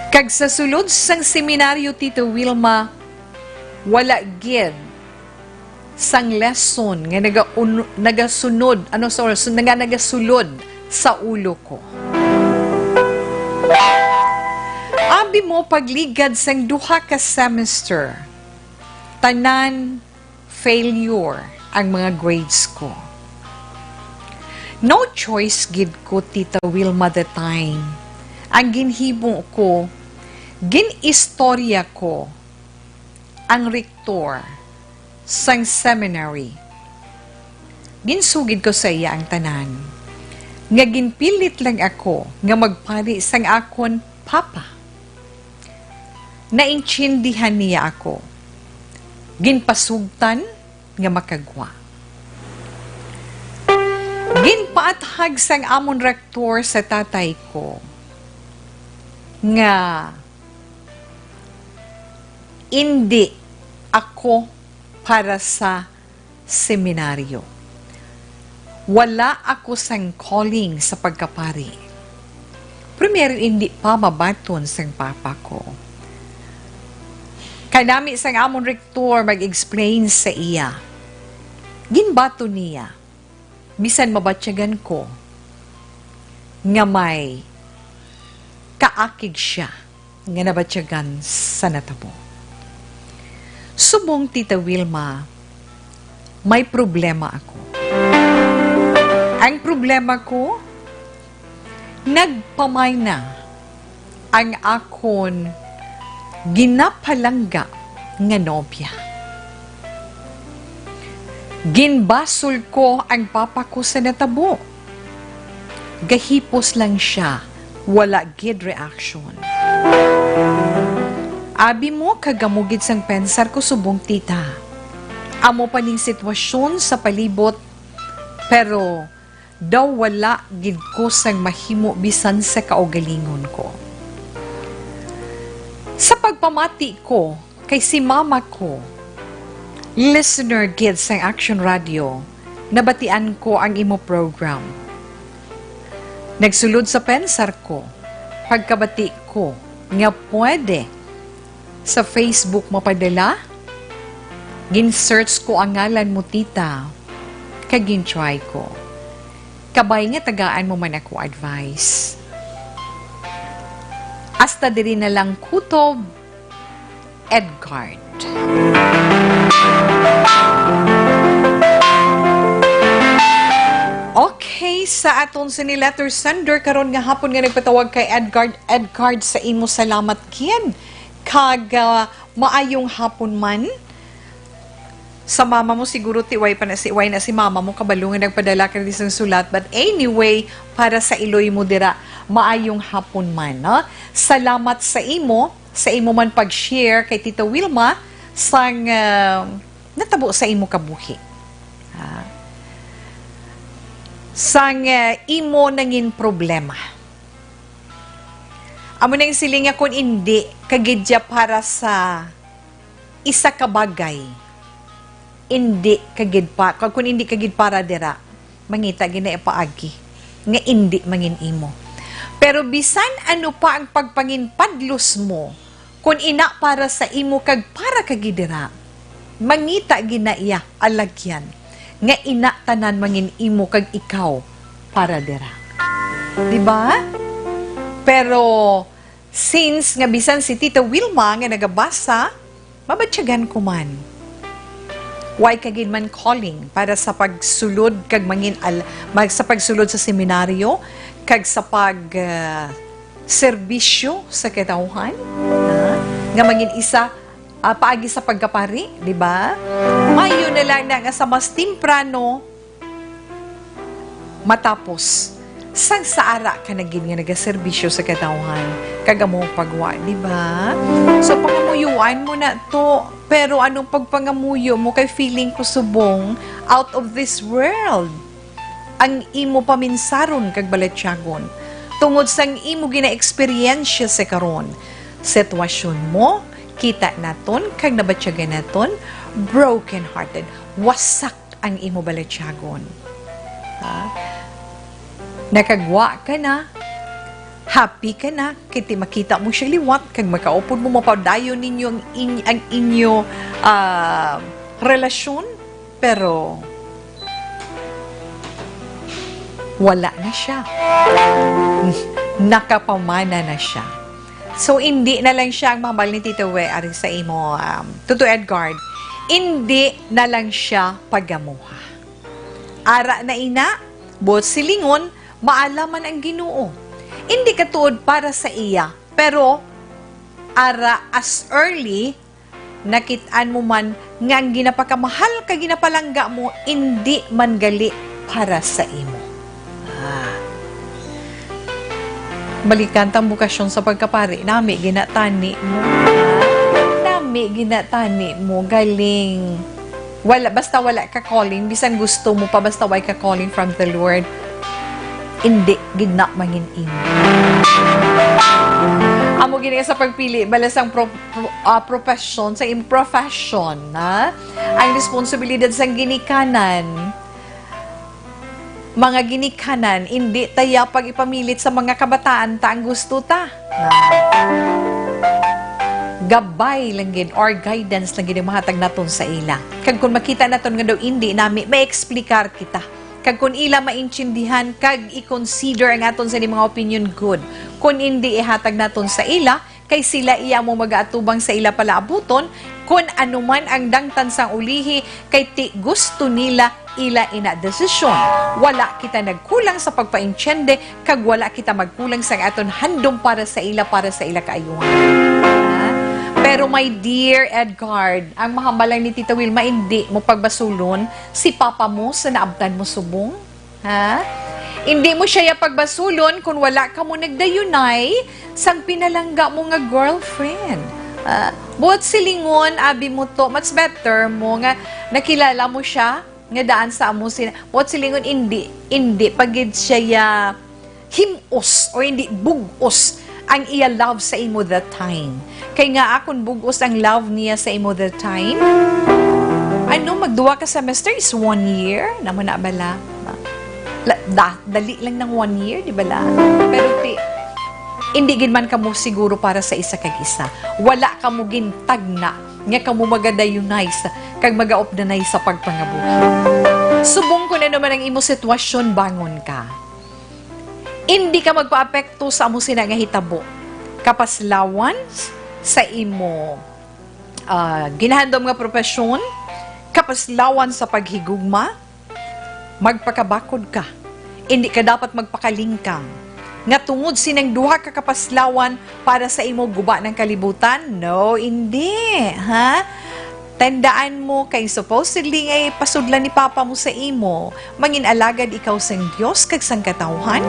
Kag sa sulod sang seminaryo, Tito Wilma, wala gid sang lesson nga nagasulod sa ulo ko. Abi mo pagligad sang duha ka semester, tanan failure ang mga grades ko. No choice gid ko, Tita Wilma, the time. Ang ginhimo ko, ginistorya ko ang rektor sang seminary. Ginsugid ko sa iya ang tanan. Nga ginpilit lang ako nga magpari sang akon papa. Naintindihan niya ako. Ginpasugtan nga makagwa. Ginpaathag sang amon rektor sa tatay ko nga hindi ako para sa seminaryo. Wala ako sang calling sa pagkapari. Primero, hindi pa mabaton sang papa ko. Kanami sang amon rektor mag-explain sa iya. Ginbato niya, bisan mabatyagan ko, nga may kaakig siya nga nabatyagan sa natabo. Subong, Tita Wilma, may problema ako. Ang problema ko, nagpamay na ang akon ginapalangga nga nobya. Ginbasol ko ang papa ko sa natabo. Gahipos lang siya, wala gid reaction. Abi mo kagamugid sang pensar ko, subong tita. Amo pa ning sitwasyon sa palibot, pero daw wala gid ko sang mahimo bisan sa kaugalingon ko. Sa pagpamati ko kay si mama ko, listener gid sang Action Radio, nabatian ko ang imo program. Nagsulod sa pensar ko, pagkabati ko, nga pwede sa Facebook mapadala, gin-search ko ang ngalan mo, tita, kag gin-try ko. Kabay nga tagaan mo man ako advice. Hasta diri na lang kutob, Edgard. Okay, sa aton sa ni letter sender karon nga hapon nga nagpatawag kay Edgard sa imo salamat kid. Kag maayong hapon man. Sa mama mo siguro tiway pa na si mama mo kabalungan nagpadala ka ng sulat. But anyway, para sa iloy mo dira, maayong hapon man. No? Salamat sa imo man pag-share kay Tita Wilma sang natabo sa imo kabuhi. Sang imo nangin problema. Amo nang silinga kung hindi kagidya para sa isa ka bagay. Hindi kagid pa kung hindi kagid para dira mangita gina paagi nga hindi mangin imo. Pero bisan ano pa ang pagpanginpadlos mo kung ina para sa imo kag para kagidira mangita gina iya alagyan nga ina tanan mangin imo kag ikaw para dira. Di ba? Pero since nga bisan si Tita Wilma nga nagabasa, mabatyagan ko man. Why kagid man calling para sa pagsulod kag mangin sa pagsulod sa seminaryo kag sa pag serbisyo sa katawhan nga mangin isa paagi sa pagkapari, di ba? Mayo na lang na nga sa mas temprano matapos sang saara ka na gin nga nagaserbisyo sa katawhan kagamo pagwa, di ba? So pangamuyuan mo na to, pero anong pagpangamuyo mo kay feeling ko subong out of this world ang imo paminsaron kag balatyagon tungod sang imo gina-eksperyensya sa karon. Sitwasyon mo kita naton kag nabatyagan naton broken hearted, wasak ang imo balatyagon. Nakagwa ka na, happy ka na, kiti makita mo siya liwat, kag makaupod mo mapadayon ninyo ang inyo relasyon, pero wala na siya. Nakapamana na siya. So, hindi na lang siya ang mahal ni Tito We, ari sa imo, Tuto Edgard, hindi na lang siya pagamuha. Ara na ina, bot silingon, maalaman ang Ginoo. Hindi katuod para sa iya, pero ara as early nakitaan mo man nga ang ginapakamahal ka ginapalangga mo, hindi man gali para sa imo. Balikan tang bukasyon sa pagkapari, nami ginatani mo. Nami ginatani mo, galing. Basta wala ka calling, bisan gusto mo pa, basta wala ka calling from the Lord, hindi gidna mangin imo. Amo gini sa pagpili balasang profession sa profession na ang responsibilidad sa ginikanan. Mga ginikanan, hindi taya pag ipamilit sa mga kabataan ta ang gusto ta. Gabay lang gid or guidance lang gid mahatag naton sa ila. Kag kung makita naton nga daw hindi nami maexplikar kita. Kag kung ila maintindihan, kag i-consider ang aton sa mga opinion good. Kung hindi ihatag naton sa ila, kay sila iya mo mag-aatubang sa ila pala abuton, kung anuman ang dangtan sang ulihi, kay ti gusto nila ila ina desisyon. Wala kita nagkulang sa pagpaintyende, kag wala kita magkulang sa aton handom para sa ila kaayuhan. Pero my dear Edgard, ang mahambalang ni Tita Wilma, hindi mo pagbasulon si papa mo sa naabtan mo subong. Ha? Hindi mo siya pagbasulon kung wala ka mo nagdayunay sang pinalangga mo nga girlfriend. Buot silingon, abi mo to, much better mo nga nakilala mo siya, nga daan sa amo sila. Buot silingon, hindi pagid siya himos o hindi bugos ang iya love sa imo that time. Kay nga akon bugos ang love niya sa imo that time. Magduwa ka semester is 1 year. Naman na bala. Dali lang ng 1 year, di bala? Pero hindi gin man kamo siguro para sa isa kag isa. Wala kamo gintagna nga kamo magadayunay sa kag magaopdanay sa pagpangabuhi. Subong ko na naman ang imo sitwasyon, bangon ka. Hindi ka magpaapekto sa amo sina nga hitabo. Kapaslawan sa imo ginahandom nga propesyon, kapaslawan sa paghigugma, magpakabakod ka. Hindi ka dapat magpakalingkang. Nga tungod sinang duha ka kapaslawan para sa imo guba ng kalibutan? No, hindi. Ha? Tandaan mo kay supposedly ay pasudlan ni Papa mo sa imo, mangin alagad ikaw sang Dios kag sang katawhan,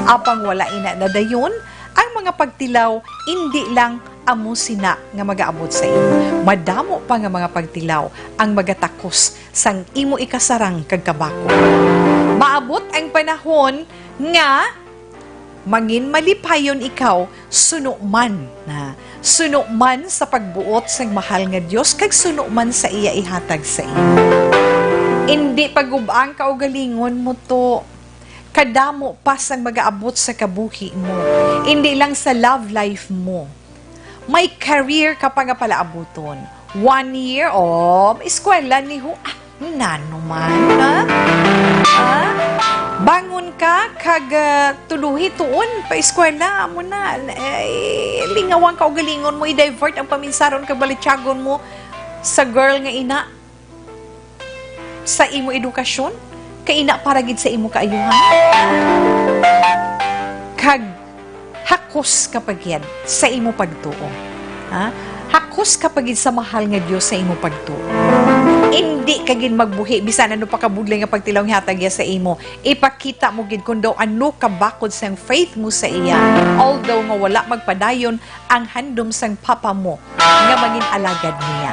apang wala ina na dayon, ang mga pagtilaw hindi lang amo sina nga magaabot sa imo. Madamo pa nga mga pagtilaw ang magatakos sang imo ikasarang kag kabako. Maabot ang panahon nga mangin malipayon ikaw suno man sa pagbuot sang mahal nga Dios kag suno man sa iya ihatag sa imo. Hindi pagubang kaugalingon mo to. Kadamo pa sang magaabot sa kabuhi mo. Hindi lang sa love life mo. May career ka pa nga pala abuton. 1 year, eskwela ni ho. Nano man, bangon ka, kag tuluhi tuon, pa eskwela mo na. Lingawang ka o galingon mo, i-divert ang paminsaron kag balitsagon mo sa girl nga ina. Sa imo edukasyon, kaina para gid sa imo kaayuhan. Kag hakos kapag yan sa imo pagtuo. Hakos kapag sa mahal nga Dios sa imo pagtuo. Hindi ka gid magbuhi bisan ano pa kabudlay nga pagtilaw hatag ya sa imo. Ipakita mo gid kun daw ano kabakod sang faith mo sa iya. Although nga wala magpadayon ang handom sang papa mo nga maging alagad niya.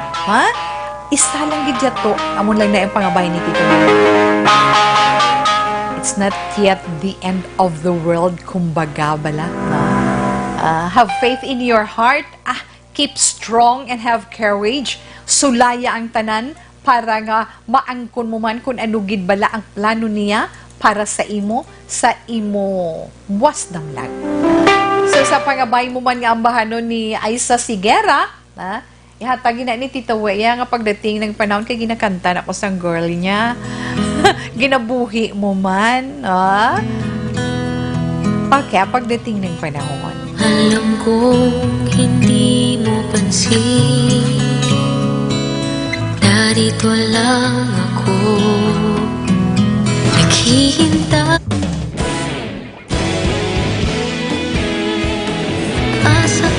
Isa lang gid to, amon lang na ang pangabay ni Tito. It's not yet the end of the world, kumbaga bala. Have faith in your heart. Keep strong and have courage. Sulaya ang tanan para nga maangkon mo man kung ano gid bala ang plano niya para sa imo buwas damlag. So sa pangabay mo man nga ambahanon ni Aisa Sigera, ihatagin na ni Tita Weya nga pagdating ng panahon kay ginakanta na ko sang girl niya. Ginabuhi mo man, Okay, pagdating ng panahon. Alam kong hindi mo pansin, narito lang ako, naghihintay. Asa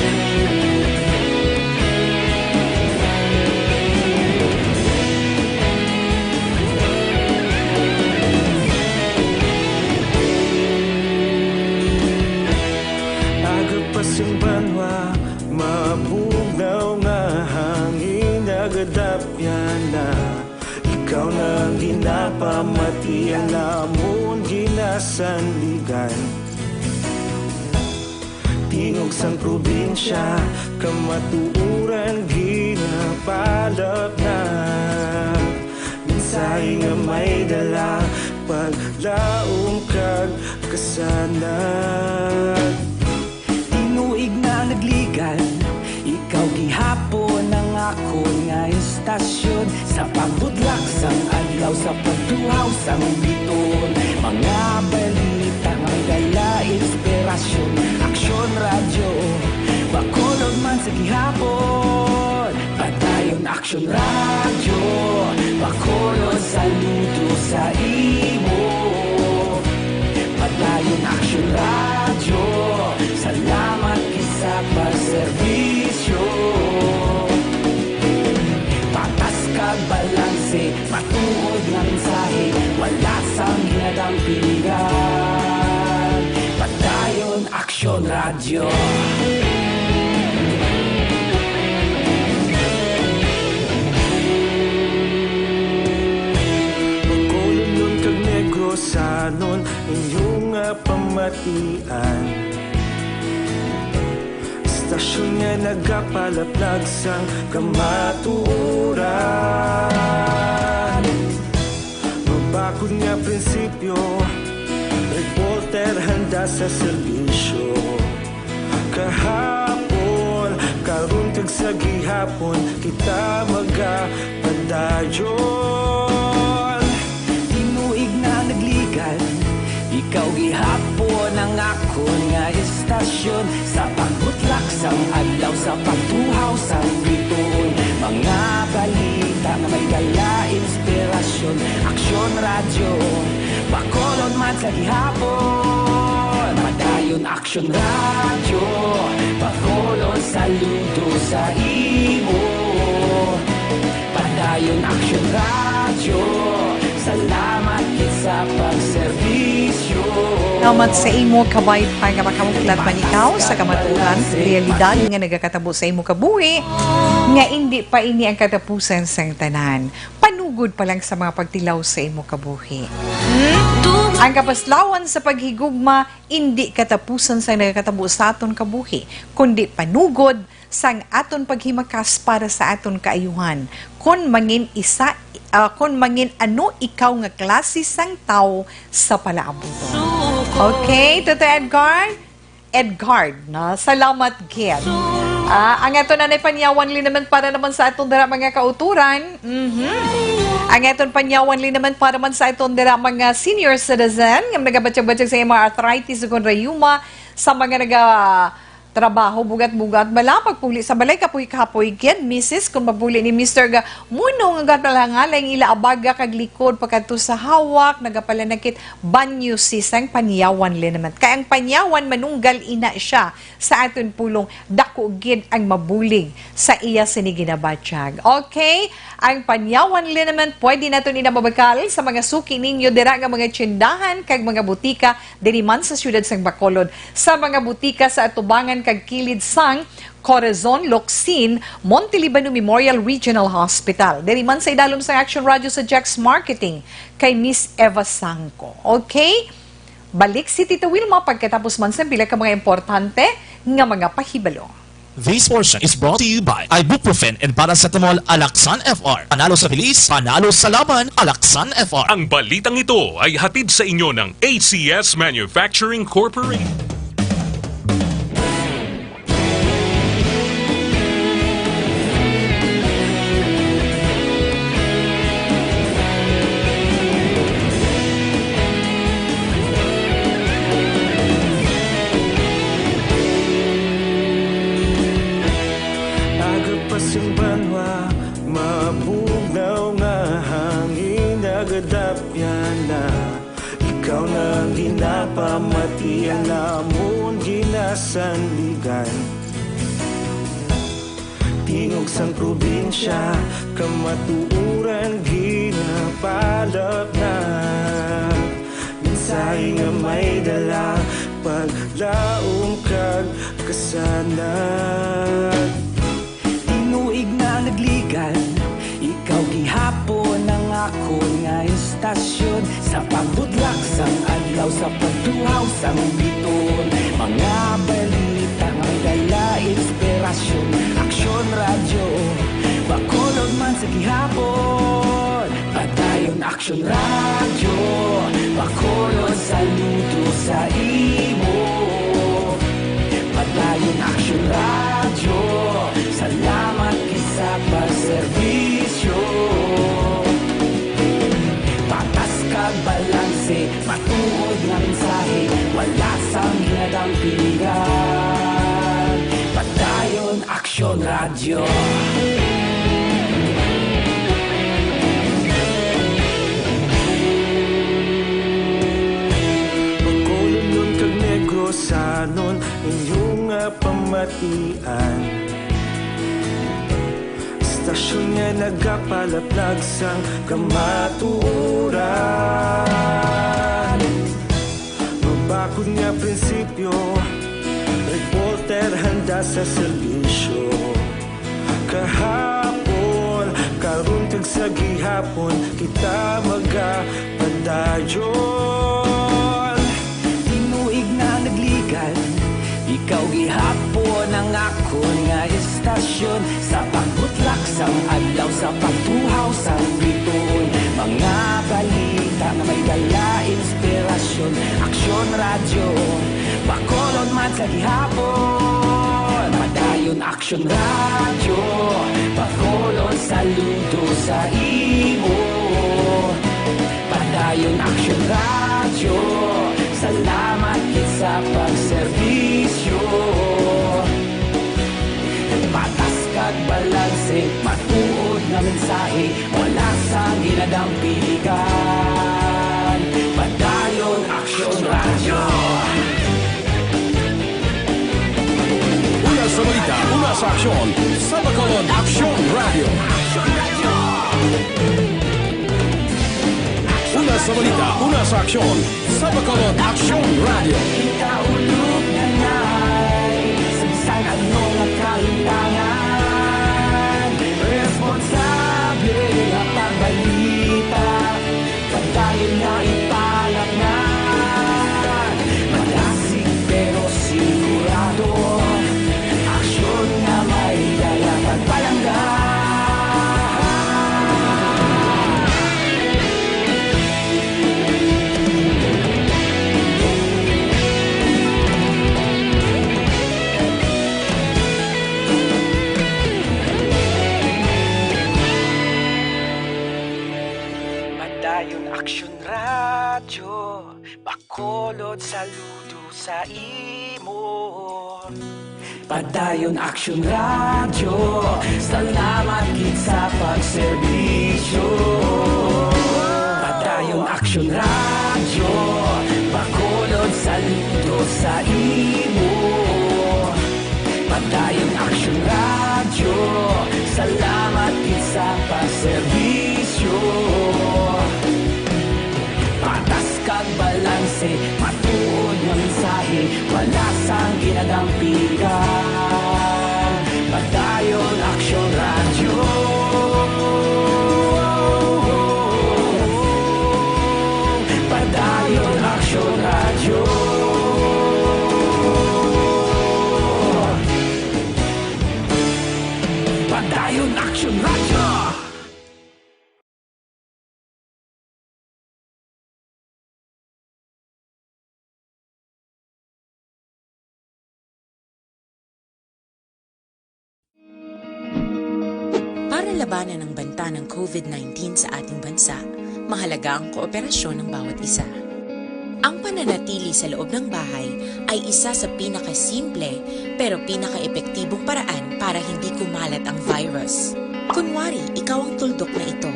Pasang banwa, mabugnaw nga hangin nagadapyan na. Ikaw na ginapamatian namon ginasandigan. Tingog sang probinsya, kamatuuran ginapalap na. Minsay nga may dala, paglaong kag kasanag. Nagligan, ikaw gihapon ang ako nga istasyon sa pagbudlak sang adlaw sa pagtuhaw sang biton. Mga balita nga may dala inspirasyon, aksyon radyo bakolog man sa gihapon. Padayon aksyon radyo bakolog saludo sa imo. Padayon aksyon radyo, salamat sa pagserbisyo. Patas kag balanse, matuod ng mensahe, wala sang ginadampingan. Padayon aksyon radyo. Magkulong nun kag negrosanon, inyong pamatian. Stasyon nga nagapalaplag sang kamatuuran. Mabakod nga prinsipyo, reporter handa sa serbisyo. Kahapon, karon kag sa gihapon, kita magapadayon. Tinuig na nagligan, ikaw gihapon ang ako nga istasyon sa pagbutlak sang adlaw sa pagtuhaw sang biton. Mga balita nga may dala inspirasyon, aksyon radyo bakolod man sa gihapon. Padayon aksyon radyo bakolod saludo sa imo. Padayon Action Radio, salamat kit sa pagserbisyo. Salamat sa imo kabay pa nga makamuklat man ikaw sa kamaturan, realidad nga nagakatabo sa imo kabuhi, nga hindi pa ini ang katapusan sang tanan. Panugod pa lang sa mga pagtilaw sa imo kabuhi. Ang kapaslawan sa paghigugma, hindi katapusan sa nagakatabo sa aton kabuhi, kundi panugod sang aton paghimakas para sa aton kaayuhan. Kung mangin ano ikaw nga klase sang tao sa palaabuton. Okay, Tito Edgard, na salamat gid. Ang aton na panyawan li naman para naman sa aton dara mga kauturan. Ang aton panyawan li naman para man sa aton dara mga senior citizen nga nagabatsyag-batsyag sa mga arthritis ug rheuma, sa mga trabaho bugat-bugat bala pagpuli sa balay kapoy-kapoy gid Mrs. kung mabuli ni Mr. ga muno nga gatalangalay ila abaga kag likod pagkadto sa hawak nagapalanakit banyo sisang panyawan li naman kay ang panyawan manunggal ina siya sa aton pulong dako gid ang mabulig sa iya sini ginabatsyag. Okay, ang panyawan li naman pwede naton inababakal sa mga suki ninyo dira nga mga tsindahan kag mga butika diri man sa siyudad sang Bacolod, sa mga butika sa atubangan kag kilid sang Corazon, Locsin, Monte Libano Memorial Regional Hospital. Diri man sa idalom sa Action Radio sa Jax Marketing kay Miss Eva Sangco. Okay? Balik si Tita Wilma pagkatapos man sa pila ka mga importante nga mga pahibalo. This portion is brought to you by Ibuprofen and Paracetamol Alaxan FR. Panalo sa bilis, panalo sa laban, Alaxan FR. Ang balitang ito ay hatid sa inyo ng ACS Manufacturing Corporation. Pasing banwa, mabugnaw nga hangin nagadapyan na ikaw na ginapamatian namon ginasanligan. Tingog sang probinsya, kamatuuran ginapalap na minsay nga may dala paglaom kag kasanag. Tinuig na nagligan, ikaw gihapon ang ako nga istasyon sa pagbudlak sang adlaw sa pagtuhaw sang biton. Mga balita nga dala inspirasyon, Action Radio, Bacolod man sa gihapon. Padayon Action Radio, Bacolod saludo sa imo. Padayon Action Radio, salamat kisa pagserbisyo. Patas kag balanse, matuod nga mensahe, wala sang ginadang pilihan. Padayon Action Radio. Bacolod nun kag Negros sanon inyong pamatian. Istasyon nga nagapalaplag sang kamatuuran. Mabakod nga prinsipyo, reporter handa sa serbisyo. Kahapon, karon kag sa gihapon, kita magapadayon. Tinuig na nagligan, ikaw gihapon ang ako nga istasyon sa pagbutlak sang adlaw sa pagtuhaw sang biton. Mga balita nga may dala inspirasyon, Action Radio, Bacolod man sa gihapon. Padayon Action Radio, Bacolod saludo sa imo. Padayon Action Radio, salamat kit sa pagserbisyo. Patas kag balanse, matuod nga mensahe, wala sa ginadang piligan. Padayon Action Radio. Una sa balita, una sa aksyon, sa Bacolod Action Radio. Action Radio. Una sa balita, una sa aksyon. Sa Bacolod Action Radio. Ikaulog na na'y sagsang anong nakahintangan. Responsable at pagbalita, pagdayon na ipalak na. Malasig pero sigurado, aksyon na may dalang pagpalangga. Padayon Aksyon Radyo, Bacolod saludo sa imo. Padayon Aksyon Radyo, salamat gid sa pagserbisyo. Padayon Aksyon Radyo, Bacolod saludo sa imo. Padayon Aksyon Radyo, salamat gid sa pagserbisyo. Patas kag balanse, matuod nga mensahe, wala sang ginadampigan. Padayon Aksyon Radyo. Padayon Aksyon Radyo. Padayon Aksyon Radyo. Para labanan ang banta ng COVID-19 sa ating bansa, mahalaga ang kooperasyon ng bawat isa. Ang pananatili sa loob ng bahay ay isa sa pinakasimple pero pinaka-epektibong paraan para hindi kumalat ang virus. Kunwari, ikaw ang tuldok na ito.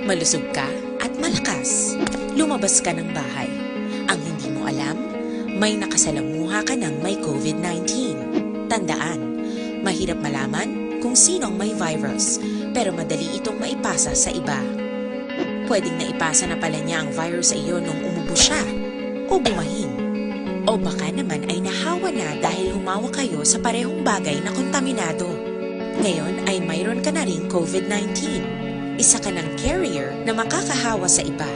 Malusog ka at malakas. Lumabas ka ng bahay. Ang hindi mo alam, may nakasalamuha ka ng may COVID-19. Tandaan, mahirap malaman kung sinong may virus, pero madali itong maipasa sa iba. Pwedeng naipasa na pala niya ang virus sa iyo nung umubo siya, o bumahin. O baka naman ay nahawa na dahil humawa kayo sa parehong bagay na kontaminado. Ngayon ay mayroon ka na ring COVID-19. Isa ka ng carrier na makakahawa sa iba.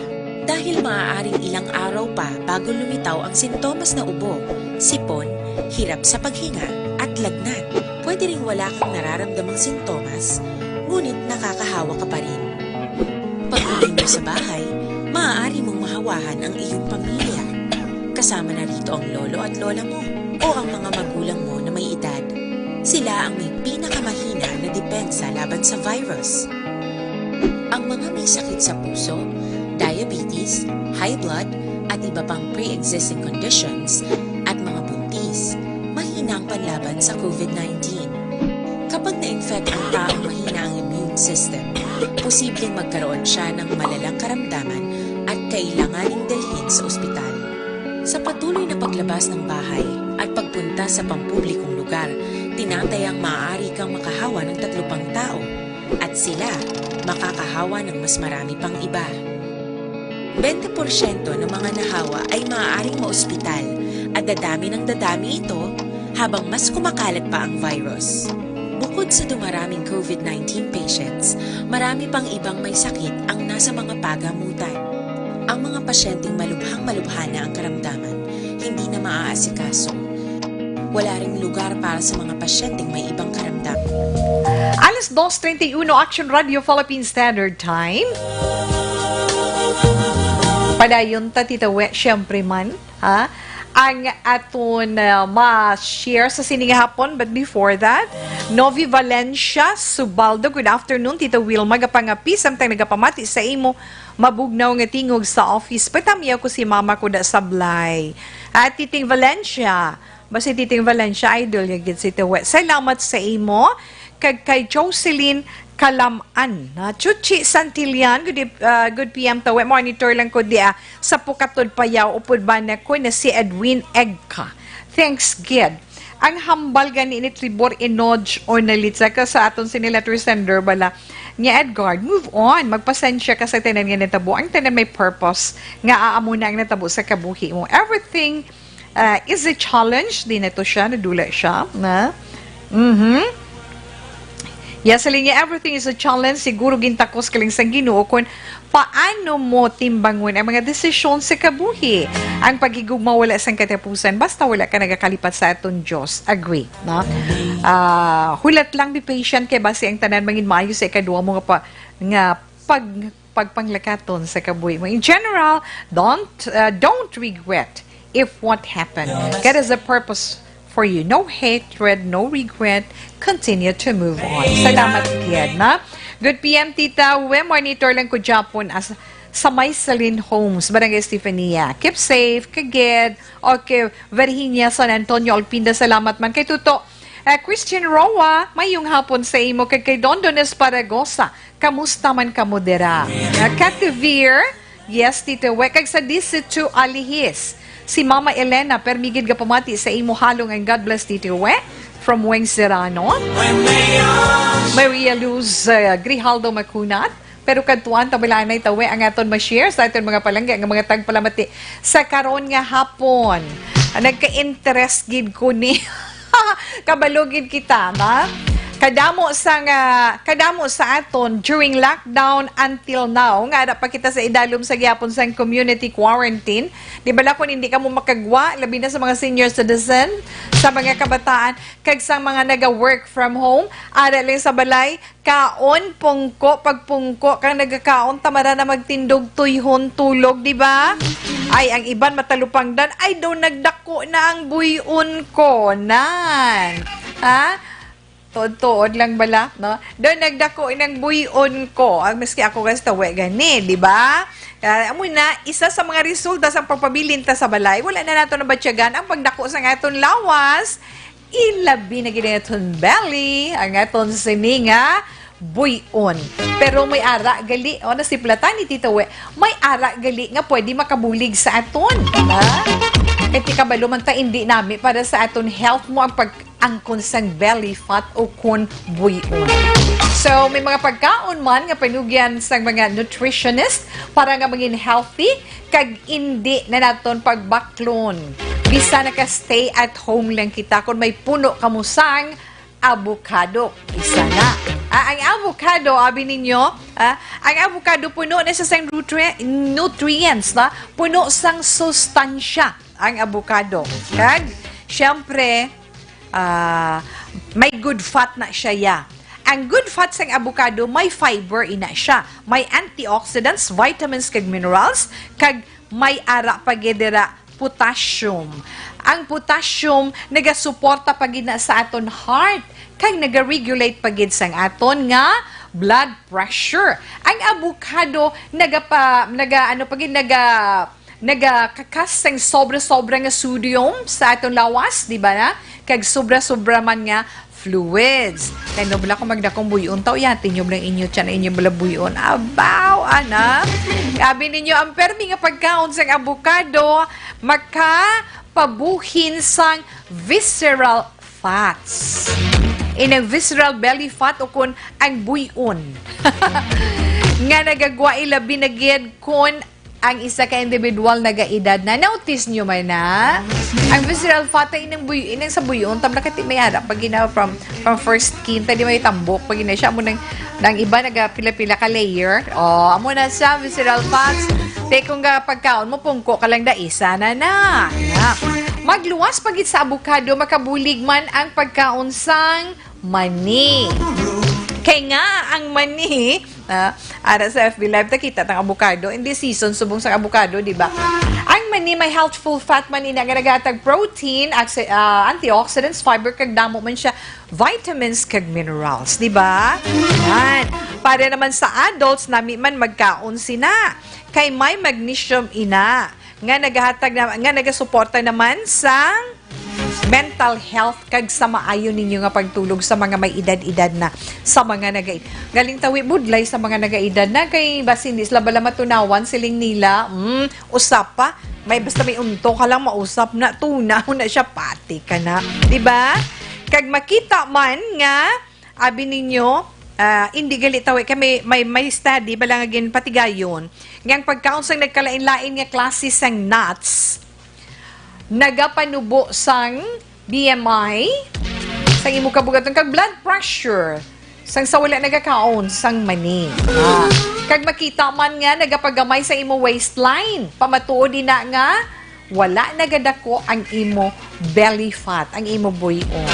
Dahil maaaring ilang araw pa bago lumitaw ang sintomas na ubo, sipon, hirap sa paghinga at lagnat. Pwede ring wala kang nararamdamang sintomas, ngunit nakakahawa ka pa rin. Pag-uwi mo sa bahay, maaari mong mahawahan ang iyong pamilya. Kasama na rito ang lolo at lola mo o ang mga magulang mo na may edad. Sila ang may pinakamahina na depensa laban sa virus. Ang mga may sakit sa puso, diabetes, high blood, at iba pang pre-existing conditions, at mga buntis, mahina ang panlaban sa COVID-19. Kapag na-infect ang taong mahina ang immune system, posibleng magkaroon siya ng malalang karamdaman at kailanganing dalhin sa ospital. Sa patuloy na paglabas ng bahay at pagpunta sa pampublikong lugar, tinatayang maaari kang makahawa ng 3 pang tao at sila makakahawa ng mas marami pang iba. 20% ng mga nahawa ay maaaring maospital at dadami ng dadami ito habang mas kumakalat pa ang virus. Bukod sa dumaraming COVID-19 patients, marami pang ibang may sakit ang nasa mga pagamutan. Ang mga pasyenteng malubhang-malubha na ang karamdaman, hindi na maaasikaso. Wala ring lugar para sa mga pasyenteng may ibang karamdaman. Alas 2:31 Action Radio Philippine Standard Time. Padayon ta Tita We, syempre man, ha? Ang aton ma-share sa siningahapon, but before that, Novi Valencia, Subaldo, good afternoon, Tita Wilma, gapangapi, samtang nagapamati sa imo, mabugnaw nga tingog sa office, patamiyaw ko si mama ko da sablay. At Titing Valencia, basta Titing Valencia, idol, yagid si Tita We. Salamat sa imo, kay Jocelyn Kalaman, Chuchi Santillan, good PM to. Monitor lang ko dia sa Pukatod Payaw, upod ba na ko na si Edwin Egka. Thanks, Gid. Ang hambal gani ni Tribor Inodge or nalitsa ka sa aton siniletter sender bala. Nya Edgar, move on. Magpasensya ka sa tanan nga natabo. Ang tanan may purpose nga aamo na ang natabo sa kabuhi mo. Everything is a challenge. Di na to siya, nadula siya. Na? Yes, linya, everything is a challenge. Siguro gintakos ka lang sa Ginoo kung paano mo timbangon ang mga desisyon sa kabuhi. Ang pagigugma wala sang katapusan, basta wala ka nagakalipat sa aton Diyos. Agree, no? Hulat lang, be patient kay basi ang tanan mangin maayo sa ikaduha mo nga pagpanglakaton sa kabuhi mo. In general, don't regret if what happened. God has a purpose for you. No hatred, no regret. Continue to move on. Salamat, Kiad, na? Good PM, Tita. We monitor lang ko Japon as sa Maisalin Homes, Barangay Estefania. Keep safe, kagid. Okay, Virginia, San Antonio, Alpinda. Salamat man. Kay Tuto, Christian Roa, mayong hapon sa imo. Kay Dondones Paragosa. Kamusta man kamodera? Kativir, yes, Tita. We, kag sa 12 Alihis. Si Mama Elena, permigid ka pamati sa imo halong ang God bless Tito We from Weng Serrano. Maria Luz Grijaldo Macunat. Pero kantuan, tabilanay tawe ang aton ma-share sa aton mga palangga, ang mga tagpalamati sa karon nga hapon. Nagka-interest gid ko ni kabalugid kita, na? Kadamo sa aton during lockdown until now nga pa kita sa idalom sa gyapon sa community quarantine. Di bala kung hindi ka mo makagwa labi na sa mga senior citizen, sa mga kabataan kag sa mga naga-work from home, ara lang sa balay kaon pungko pagpungko kang nagakaon tamara na magtindog tuyhon tulog, di ba? Ay ang iban matalupangdan ay daw nagdako na ang buyon ko nan. Ha? Tuod lang bala, no? Doon nagdako ng buyon ko. Ang maski ako kasi tawe gani, di ba? Amo na, isa sa mga resulta sa pagpabilin ta sa balay, wala na nato na batyagan ang pagdako sa aton lawas, ilabi na gina aton belly, ang aton sininga, buyon. Pero may ara gali, o nasiplatan ni Tita We, may ara gali nga pwede makabulig sa aton. Kaya kabalo man ta hindi nami para sa aton health mo ang konsang belly fat o kun buyon. So, may mga pagkaon man nga panugyan sa mga nutritionist para nga maging healthy kag hindi na naton pagbaklon. Bisa naka-stay at home lang kita kung may puno kamusang avocado. Isa na. Ang avocado, abi ninyo, ang avocado puno na sa nutrients, na? Puno sang sustansya ang avocado. Kag, syempre, may good fat na siya ya. Ang good fat sa avocado, may fiber ina siya. May antioxidants, vitamins kag minerals, kag may ara pagedera potassium. Ang potassium nagasuporta pagid na sa aton heart, kag naga-regulate pagid sang aton nga blood pressure. Ang avocado nagakakas sang sobra-sobra nga sodium sa aton lawas, di ba na? Kag sobra-sobra man nga fluids. Kaya no bala kung magdakong buyon, tao yatin nyo lang inyo tiyan, inyo bala buyon. Abaw, anak. Sabi ninyo, ang permi nga pagkaon sang avocado, makapabuhin sang visceral fats. Inang visceral belly fat o kun ang buyon. Nga nagagwa ilabi na gid kun ang isa ka individual nagaedad na. Notice nyo man na? Ang visceral fat ay inang sa buyon, tabla kati may harap. Pag ginawa from first skin, tadi may tambok. Pag ginawa siya, amo nang iba nagapila-pila ka layer. O, amo na siya, visceral fats. Take kung pagkaon mo, pungko ka lang da isa na. Magluwas pagit sa avocado, makabulig man ang pagkaon sang mani. Kaya nga, ang mani, ara sa FB Live, nakita ng avocado. In this season, subong sa avocado, di ba? Ang mani, may healthful fat mani na nagatag protein, antioxidants, fiber, kag damo man siya, vitamins, kag minerals, di ba? Yan. Para naman sa adults, nami man magkaon sina. Kay may magnesium ina. Nga nagasuporta naman sa mental health kag sa maayo ninyo nga pagtulog sa mga may edad-edad na, sa mga galing tawi budlay sa mga nagaedad na, kay basin di sila bala matunawan siling nila usap pa may basta may unto ka lang mausap na tunaw na siya pati ka na, di ba? Kag makita man nga abi ninyo hindi gali tawi kami may study balangagin patigayon ngang pagkaon sang nagkalain-lain nga klase sang nuts nagapanubo sang BMI sang imo kabugaton kag blood pressure sang sa wala nagakaon sang mani. Kag makita man nga nagapagamay sa imo waistline pamatuod na nga wala nagadako ang imo belly fat, ang imo buyon.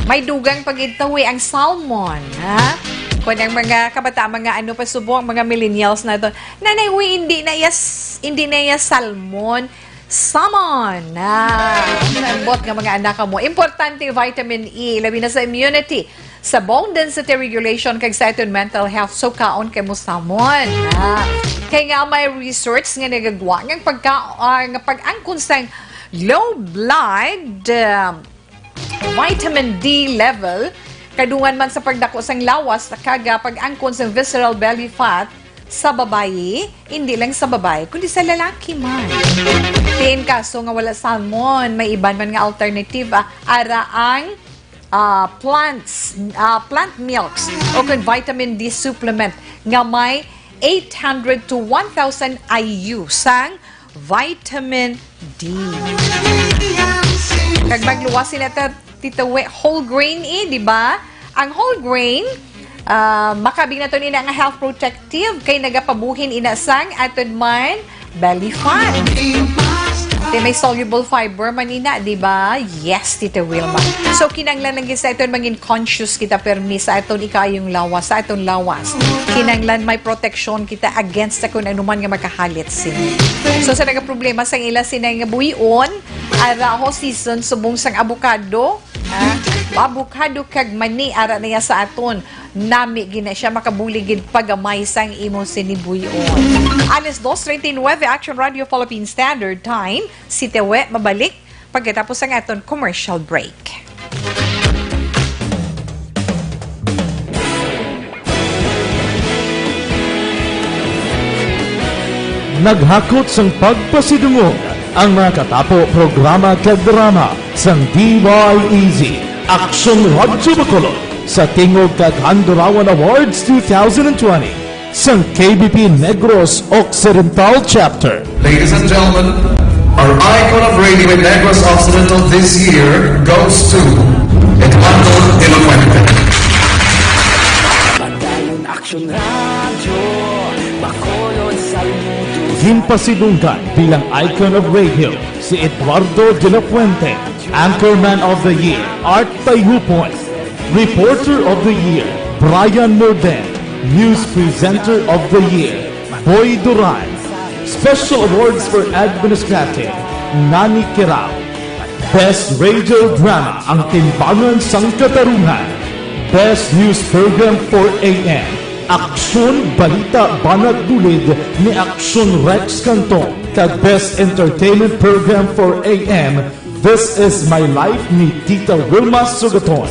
May dugang pagitawi ang salmon, ha? Kung ang mga kabata, mga ano pa subong, mga millennials na ito, nanay, hindi na iya salmon, salmon. Nambot nga mga anak mo. Importante vitamin E, labi na sa immunity, sa bone density regulation, kag sa iton mental health, so kaon kay mo salmon. Kaya nga may research nga nagagawa nga pag-angkon sa low blood vitamin D level, kadungan man sa pagdako sang lawas, kaga pag-angkon sa visceral belly fat sa babae, hindi lang sa babae, kundi sa lalaki man. Tiin kaso nga wala salmon, may iban man nga alternative, ara ang plant milks o kung vitamin D supplement nga may 800 to 1,000 IU sang vitamin D. Kag magluwasin na titawe whole grain di ba? Ang whole grain makabig na to nina nga health protective kay nagapabuhin inasang atod man belly fat. May soluble fiber manina, di ba? Yes, Tita Wilma. So, kinanglan lang sa iton maging conscious kita permi sa iton ikayong lawas, sa iton lawas. Kinanglan may protection kita against sa kung anuman nga makahalit sin. So, sa nagaproblema sa ila sinay nga buhion, ara ho season subong sang avocado, avocado kag mani ara niya sa aton. Nami gina siya makabuligid pagamay sang imo sinibuyon. Alas 2:39 Action Radio Philippine Standard Time. Si Tewe mabalik pagkatapos ang aton commercial break. Naghakot sang pagpasidungog ang mga katapo programa kag drama sang DYEZ Action Radyo Bacolod sa Tingog kag Handurawan Awards 2020 sang KBP Negros Occidental Chapter. Ladies and gentlemen, our icon of radio in Negros Occidental this year goes to Eduardo de la Fuente. Pagdayon Action Radio, Bacolod Saludo. Himpasidunggan bilang icon of radio si Eduardo de la Fuente, Anchorman of the Year, Art Tayupon, Reporter of the Year, Brian Morden, News Presenter of the Year, Boy Duran, Special Awards for Administrative, Nani Kirao, Best Radio Drama, Ang Timbangan sang Katarungan, Best News Program for AM, Aksyon Balita Banat Bulid ni Aksyon Rex Cantong, kag Best Entertainment Program for AM, This Is My Life ni Tita Wilma Sugaton.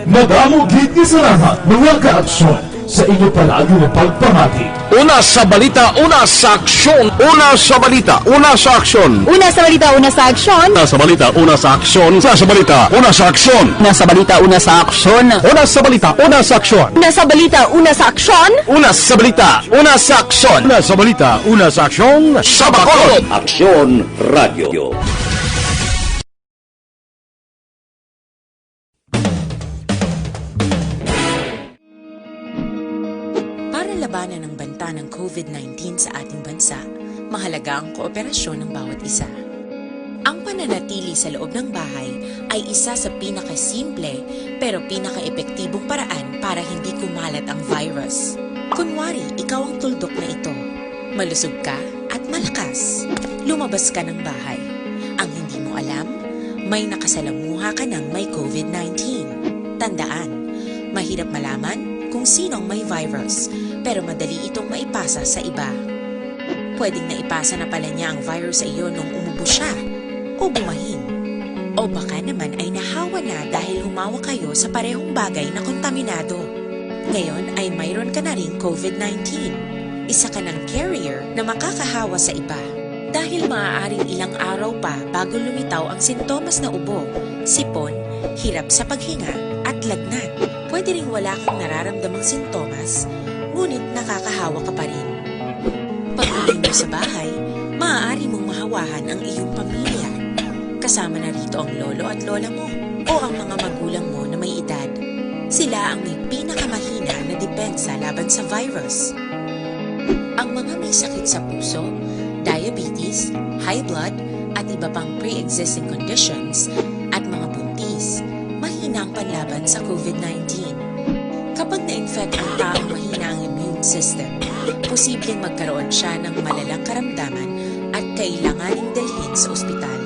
Madamo gid ni salamat mga ka-aksyon sa inyo palagi na pagpamati. Una sa balita, una sa aksyon. Una sa balita, una sa aksyon. Una sa balita, una sa aksyon. Una sa balita, una sa aksyon. Una sa balita, una sa aksyon. Una sa balita, una sa aksyon. Una sa balita, una sa aksyon. Una sa balita, una sa aksyon. Una sa balita, una sa aksyon. Una sa balita, una sa aksyon. Sa Bacolod. Aksyon Radio. Para labanan ang banta ng COVID-19 sa ating bansa, mahalaga ang kooperasyon ng bawat isa. Ang pananatili sa loob ng bahay ay isa sa pinakasimple pero pinaka-epektibong paraan para hindi kumalat ang virus. Kunwari, ikaw ang tuldok na ito. Malusog ka at malakas. Lumabas ka ng bahay. Ang hindi mo alam, may nakasalamuha ka ng may COVID-19. Tandaan, mahirap malaman kung sinong may virus, pero madali itong maipasa sa iba. Pwedeng naipasa na pala niya ang virus sa iyo nung umubo siya, o bumahin. O baka naman ay nahawa na dahil humawa kayo sa parehong bagay na kontaminado. Ngayon ay mayroon ka na ring COVID-19. Isa ka ng carrier na makakahawa sa iba. Dahil maaaring ilang araw pa bago lumitaw ang sintomas na ubo, sipon, hirap sa paghinga at lagnat. Pwede Pwede ring wala kang nararamdamang sintomas, ngunit nakakahawa ka pa rin. Pag-uwi mo sa bahay, maaari mong mahawahan ang iyong pamilya. Kasama na rito ang lolo at lola mo o ang mga magulang mo na may edad. Sila ang may pinakamahina na depensa laban sa virus. Ang mga may sakit sa puso, diabetes, high blood, at iba pang pre-existing conditions at mga buntis, mahina ang panlaban sa COVID-19. Kapag na-infect ang taong mahina ang immune system, posibleng magkaroon siya ng malalang karamdaman at kailanganing dalhin sa ospital.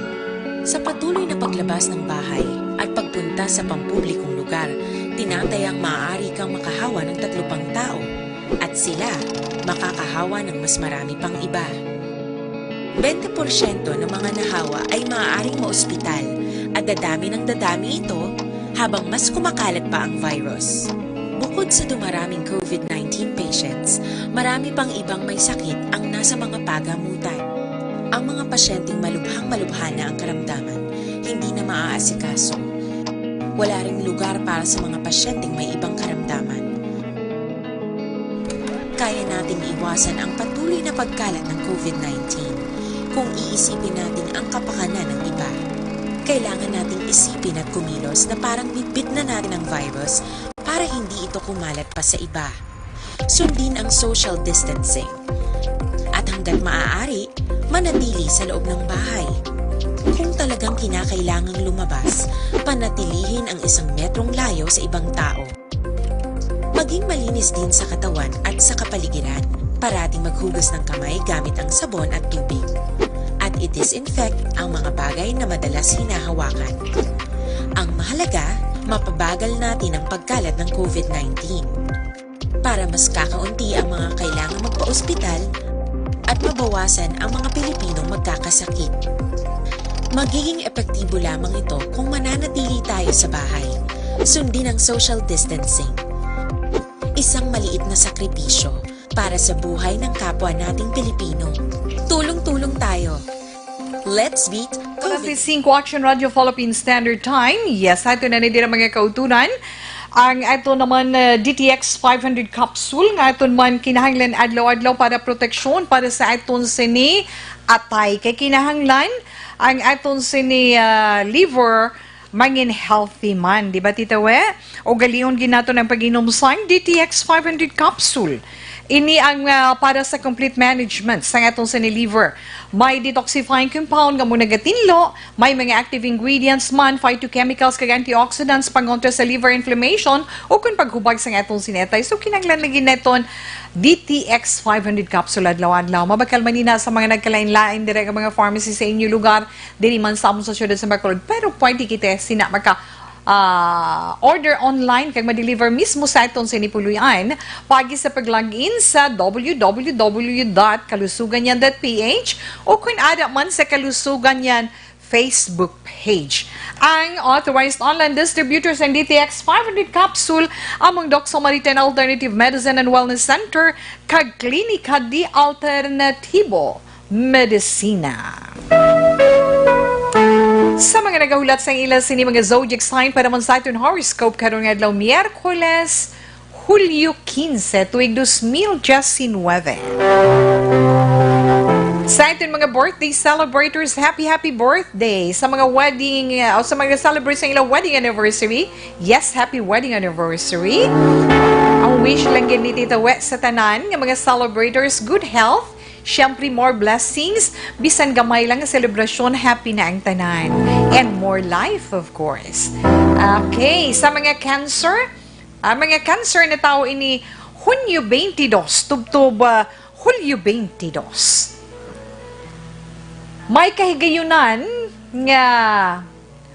Sa patuloy na paglabas ng bahay at pagpunta sa pampublikong lugar, tinatayang maaari kang makahawa ng 3 pang tao at sila makakahawa ng mas marami pang iba. 20% ng mga nahawa ay maaaring maospital at dadami ng dadami ito habang mas kumakalat pa ang virus. Bukod sa dumaraming COVID-19 patients, marami pang ibang may sakit ang nasa mga pagamutan. Ang mga pasyenteng malubhang-malubha na ang karamdaman, hindi na maaasikaso. Wala ring lugar para sa mga pasyenteng may ibang karamdaman. Kaya nating iwasan ang patuloy na pagkalat ng COVID-19 kung iisipin natin ang kapakanan ng iba. Kailangan nating isipin at kumilos na parang bitbit na natin ang virus para hindi ito kumalat pa sa iba. Sundin ang social distancing. At hanggat maaari, manatili sa loob ng bahay. Kung talagang kinakailangang lumabas, panatilihin ang 1 metrong layo sa ibang tao. Maging malinis din sa katawan at sa kapaligiran. Parating maghugas ng kamay gamit ang sabon at tubig. At i-disinfect ang mga bagay na madalas hinahawakan. Ang mahalaga, mapabagal natin ang pagkalat ng COVID-19 para mas kakaunti ang mga kailangang magpa-ospital at mabawasan ang mga Pilipinong magkakasakit. Magiging epektibo lamang ito kung mananatili tayo sa bahay. Sundin ang social distancing. Isang maliit na sakripisyo para sa buhay ng kapwa nating Pilipino. Tulong-tulong tayo. Let's beat COVID. 5 Action Radio Philippine Standard Time. Yes, ito na nila mga kautunan. Ang ito naman DTX 500 capsule nga ito naman kinahanglan adlaw-adlaw para proteksyon para sa iton sini atay kay kinahanglan ang iton sini liver mangin healthy man, di ba Tita We? O galion ginato ng pag-inom sang DTX 500 capsule. Ini ang para sa complete management sa atong sa liver. May detoxifying compound nga muna gatinlo, may mga active ingredients man, phytochemicals kag antioxidants pangontra sa liver inflammation o kung paghubag sa atong sinetay. So kinahanglan lagi neton DTX 500 capsule adlaw-adlaw. Mabakal manina sa mga nagkalain-lain dire mga pharmacy sa inyo lugar, diri man sa among sa syudad sa Bacolod. Pero pwede kita sina maka order online kag ma-deliver mismo sa iton sa Nipuluyan pagi sa pag-login sa www.kalusuganyan.ph o kung ada man sa Kalusuganyan Facebook page. Ang authorized online distributors ng DTX 500 capsule among Doc Samaritan Alternative Medicine and Wellness Center kag Klinika di Alternativo Medicina. Sa mga nagahulat sa ilas sini mga zodiac sign para man sa iton horoscope karong adlaw Miyerkules, Hulyo 15, tuig 2019. Sa iton mga birthday celebrators, happy birthday! Sa mga wedding, o sa mga celebrate sa ilang wedding anniversary, yes, happy wedding anniversary! Ang wish lang yan ni Tita We sa tanan, ng mga celebrators, good health, syempre more blessings, bisan gamay lang ang selebrasyon, happy na ang tanan. And more life, of course. Okay, sa mga cancer na tao ini Hunyo 22, tubtob Hulyo 22. May kahigayunan nga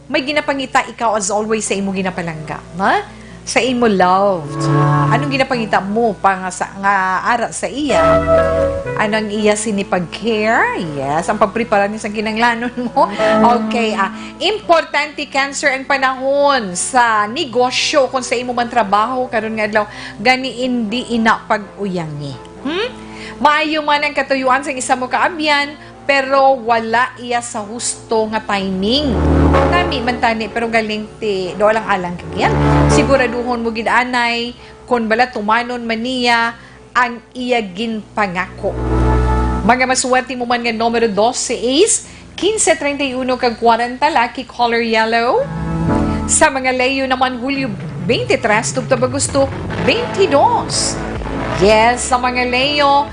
may ginapangita ikaw as always sa imo ginapalangga, ha? Sa imo loved. Anong ginapangita mo pa nga ara sa iya? Anong iya sinipag-care? Yes, ang pagprepara niya sa kinanglanon mo. Okay, importante cancer ang panahon sa negosyo kung sa imo man trabaho karon nga adlaw gani hindi ina pag-uyangi. Maayo man ang katuyuan sa isa mo kaabyan, pero wala iya sa husto nga timing. Nami man tani pero galing ti do lang alang kagyan. Siguraduhon mo gid anay kun bala tumanon man niya ang iya ginpangako. Mga maswerte mo man nga numero 2 si Ace, 1531 kag 40 lucky color yellow. Sa mga Leo naman Hulyo 23 tubtob Agosto 22. Yes, sa mga Leo,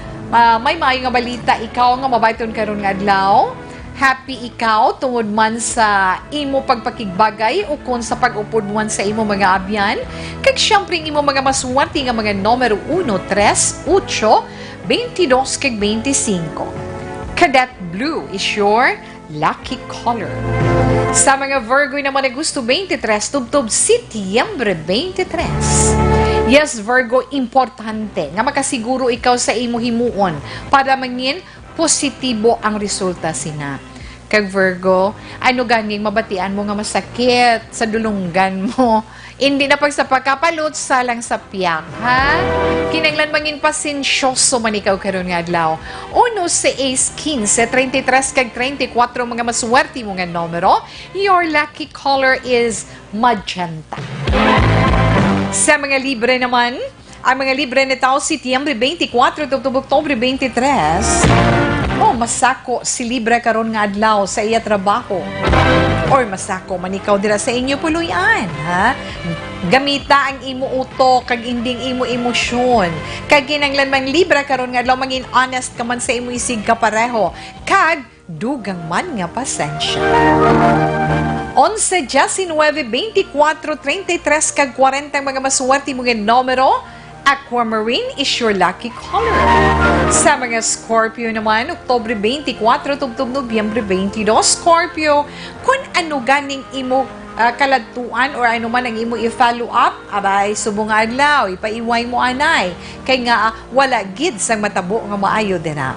may maayo nga balita, ikaw nga mabayton karon nga adlaw. Happy ikaw tungod man sa imo pagpakigbagay o kung sa pag-upod man sa imo mga abyan. Kag syempre imo mga maswerte nga mga numero 1, 3, 8, 22 kag 25. Cadet Blue is your lucky color. Sa mga Virgo naman na gusto 23, tubtob Setyembre 23. Yes, Virgo, importante nga makasiguro ikaw sa imo himuon para mangin positibo ang resulta sina. Kag Virgo, ano ganing mabatian mo nga masakit sa dulunggan mo. Hindi na pag sa pagkapalot, salang sa piyak, ha? Kinanglan mangin pasensyoso man ikaw karon nga adlaw. Uno sa Ace 15, 33 kag 34 mga maswerte mo nga numero. Your lucky color is magenta. Sa mga libre naman, ang mga libre na tao, Setyembre 24, Oktubre 23. Masako si libre karon nga adlaw sa iya trabaho. Or masako man ikaw dira sa inyo puluyan, ha? Gamita ang imo utok kag inding imo emosyon. Kag kinanglan man libre karon nga adlaw mangin honest ka man sa imo isig ka pareho. Kag dugang man nga pasensya. 11, 19, 24, 33 kag 40 mga maswerte mo nga numero. Aquamarine is your lucky color. Sa mga Scorpio naman, Oktubre 24, tubtob Nobyembre 22, Scorpio, kung ano ganing imo kaladtuan or ano man ang imo i-follow up, abay, subong adlaw, ipaiway mo anay. Kay nga, wala gid sang matabo nga maayo din na.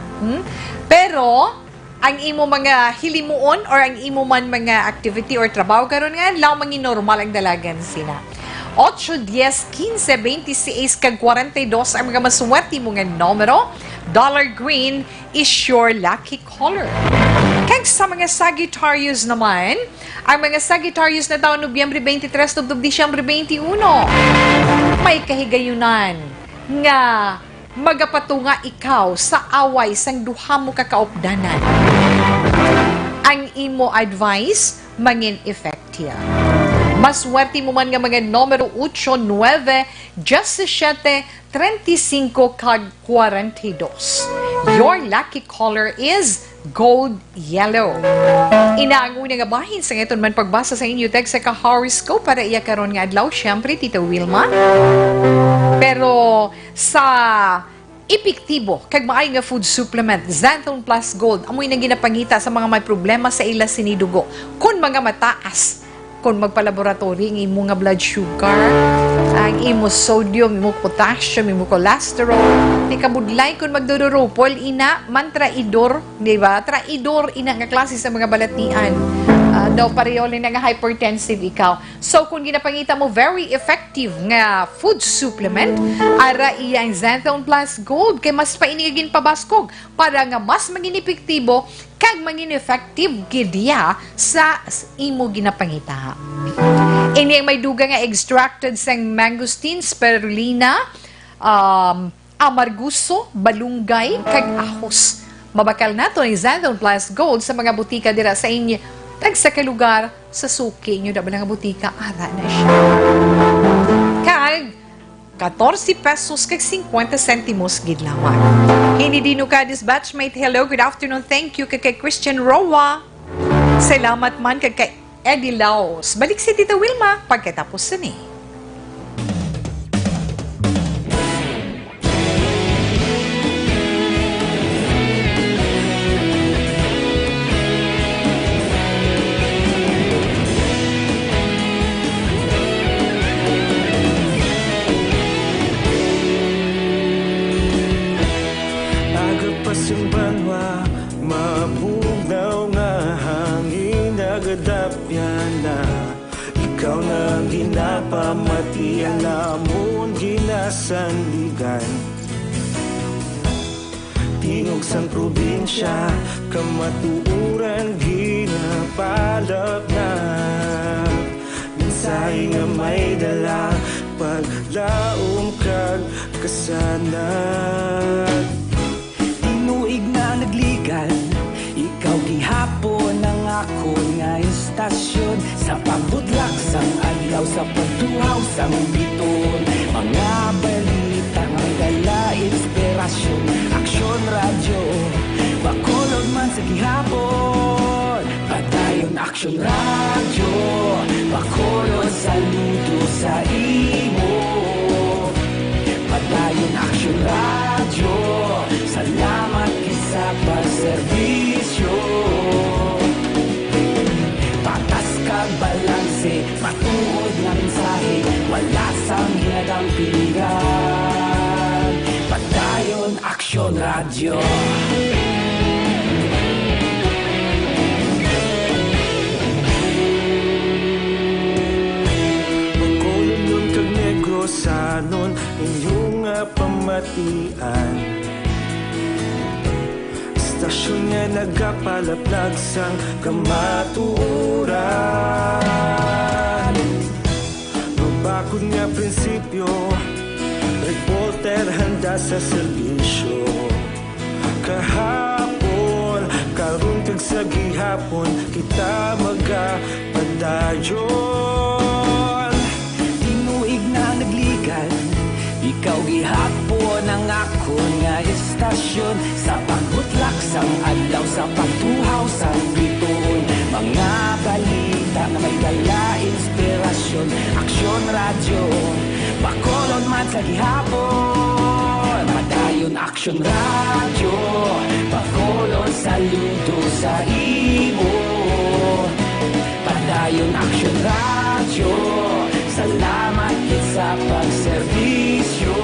Pero, ang imo mga hilimuon or ang imo man mga activity or trabaho karon nga, law mangin normal ang dalagan sila. 8, 10, 15, 26, kag 42 ang mga maswerte mo nga numero. Dollar green is your lucky color. Kag sa mga Sagittarius naman, ang mga Sagittarius na taon Nobyembre 23 tubtob Disyembre 21. May kahigayunan nga magapatunga ikaw sa away sang duha mo kakaupdanan. Ang imo advice mangin effective. Maswerte mo man nga mga numero 8, 9, 17, 35, kag 42. Your lucky color is gold yellow. Inaanguna nga bahin sa ngayon man pagbasa sa inyo text sa ka-horoscope para iya karon nga adlaw, syempre, Tita Wilma. Pero sa epektibo kag maay nga food supplement Xanthan Plus Gold amoy nang ginapangita sa mga may problema sa ila sinidugo kun mga mataas kung magpalaboratory ang imo nga blood sugar, ang imo sodium, imo potassium, imo cholesterol, ni kabudlay kung magdururupol, ina, man traidor, di ba? Traidor, ina nga klase sa mga balatian. Daw pareho lang nga hypertensive ikaw. So, kung ginapangita mo, very effective nga food supplement, ara iya ang Xanthan Plus Gold, kay mas painigin pabaskog, para nga mas maging epektibo, kag maging effective gidiya sa imo ginapangita. Ini ang may duga nga extracted sa mangosteen, spirulina, amarguso, balunggay, kag ahos. Mabakal na to ang Xanthan Plus Gold sa mga butika dira sa inyo. Tag sa kalugar, sa suki nyo, dapat nga butika, ara na siya. Kag, 14 pesos kag 50 centimos gidlawan. Hindi dino ka, dispatchmate. Hello, good afternoon. Thank you kay Christian Roa. Salamat man kay Eddie Laos. Balik si Tita Wilma pagkatapos ni. Ikaw na ginapamatian namon ginasandigan. Tingog sang probinsya, kamatuuran ginapalap na mensahe nga may dala paglaom kag kasanag. Tinuig na nagligan, ikaw gihapon ang ako nga istasyon. Sa pagbutlak sang adlaw, sa pagtuhaw sang biton, mga balita nga dala inspirasyon. Aksyon radyo, bakolod man sa gihapon. Padayon aksyon radyo, bakolod saludo sa imo. Padayon aksyon radyo, salamat sa pagserbisyo. Patas kag balanse, matuod nga mensahe, wala sang hinagang pilihan. Padayon aksyon radyo. Bakolod nun kag Negrosanon, inyong nga pamatian. Istasyon nga nagapalaplag sang kamatuuran. Mabakod nga prinsipyo, reporter handa sa serbisyo. Kahapon, karon kag sa gihapon, kita magapadayon. Tinuig na nagligan, ikaw gihapon ang ako nga istasyon. Sa pagbutlak sang adlaw, sa pagtuhaw sang biton, mga balita na may dala inspirasyon. Aksyon radyo, bakolod man sa gihapon. Padayon aksyon radyo, bakolod saludo sa imo. Padayon aksyon radyo, salamat sa pagserbisyo.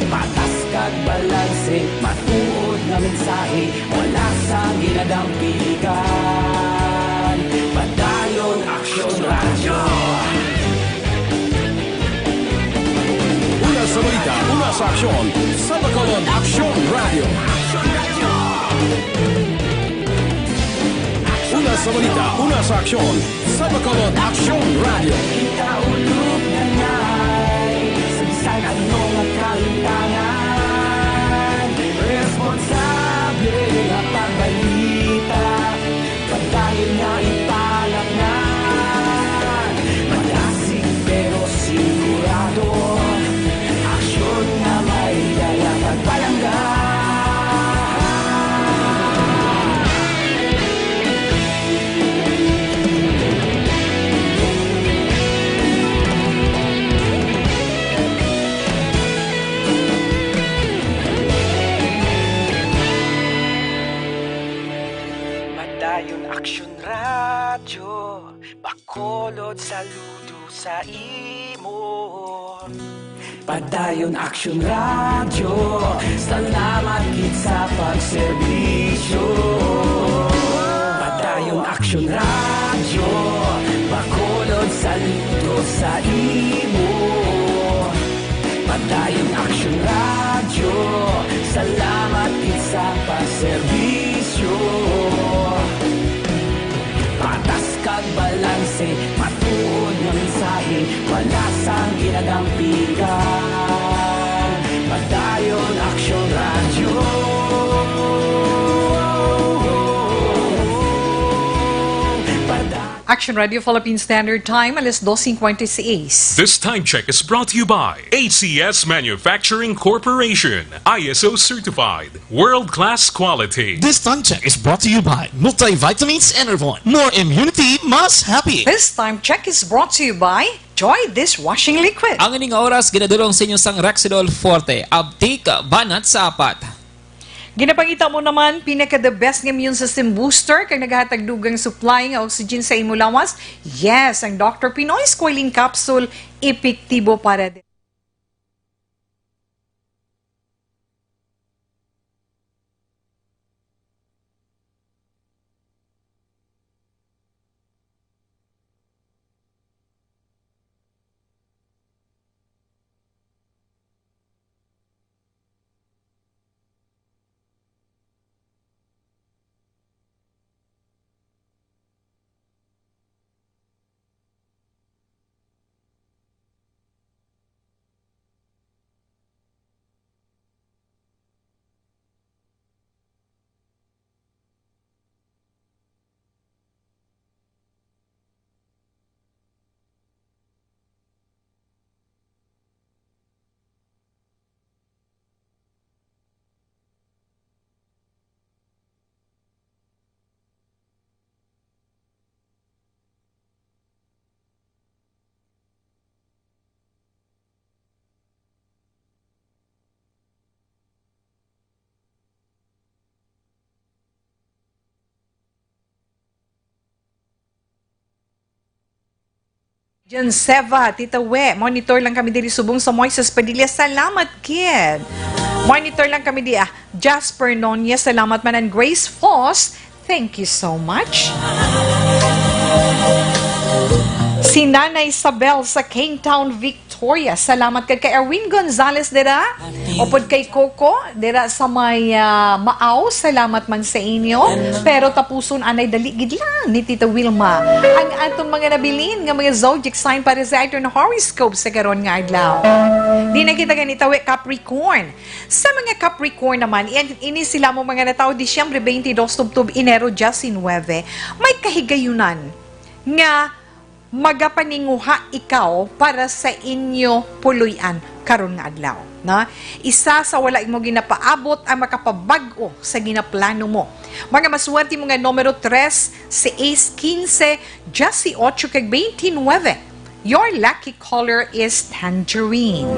Patas kag balanse, matuod nga mensahe, wala sa ginadampigan. Padayon aksyon radyo. Una sa balita, una sa aksyon, sa Bacolod Aksyon Radio. Una sa balita, una sa aksyon, sa Bacolod Aksyon Radio. Ikaulog na na'y sabisan ano nga kalintangan. Responsable nga pagbalita, pagdayon nga ipalak na. Malasig pero sigurado, aksyon nga may dala pagpalanggan. Padayon aksyon radyo, bakolod saludo sa imo. Padayon aksyon radyo, salamat gid sa pagserbisyo. Padayon aksyon radyo, bakolod saludo sa imo. Padayon aksyon radyo, salamat gid sa pagserbisyo. Patas kag balanse, matuod nga mensahe, wala sang ginadampigan. Padayon aksyon radyo. Action Radio Philippine Standard Time, alas 2:56. This time check is brought to you by ACS Manufacturing Corporation, ISO certified, world-class quality. This time check is brought to you by Multivitamins Enervon. More immunity, mas happy. This time check is brought to you by Joy Dishwashing Liquid. Ang ining oras ginadulong sa inyo sang Rexidol Forte, Abtik, Banat sa apat. Ginapangita mo naman, pinaka-the best ng immune system booster kag naghatag dugang supply ng oxygen sa imo lawas. Yes, ang Dr. Pinoy Squalene Capsule, epektibo para din. Jan Seva, Tita We, monitor lang kami diri subong sa Moises Padilla. Salamat, kid. Monitor lang kami di Jasper Nonya, salamat man. And Grace Foss, thank you so much. Si Nanay Isabel sa Kingtown, Victoria. Salamat kay Erwin Gonzalez dira. Upod kay Coco dira sa may Maaw. Salamat man sa inyo. Pero tapuson anay daligid lang ni Tita Wilma. Ang atong mga nabilin nga mga zodiac sign para sa aton horoscope sa karon nga adlaw. Di na kita ganito Capricorn. Sa mga Capricorn naman, ini sila mo mga nataw Disyembre 22 tubtub Enero 19. May kahigayunan nga magapaninguha ikaw para sa inyo puluyan karon nga adlaw, na isa sa wala mo ginapaabot ang makapabag-o sa ginaplano mo. Mga maswerte mo nga numero 3 si Ace 15, Jesse 8 kag 29. Your lucky color is tangerine.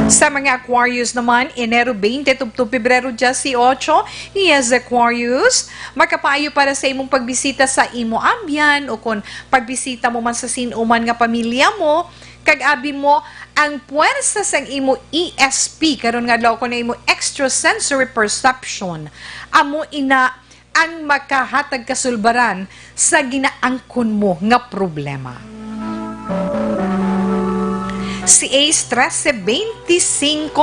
Sa mga Aquarius naman, Enero 20 to Pebrero 18, yes Aquarius, makapayo para sa imong pagbisita sa imo ambyan o kung pagbisita mo man sa sinuman nga pamilya mo, kag-abi mo ang puwersa sang imo ESP, karon nga daw ko na imo extrasensory perception, amo ina ang makahatag kasulbaran sa ginaangkon mo nga problema. Si Ace 13, 25,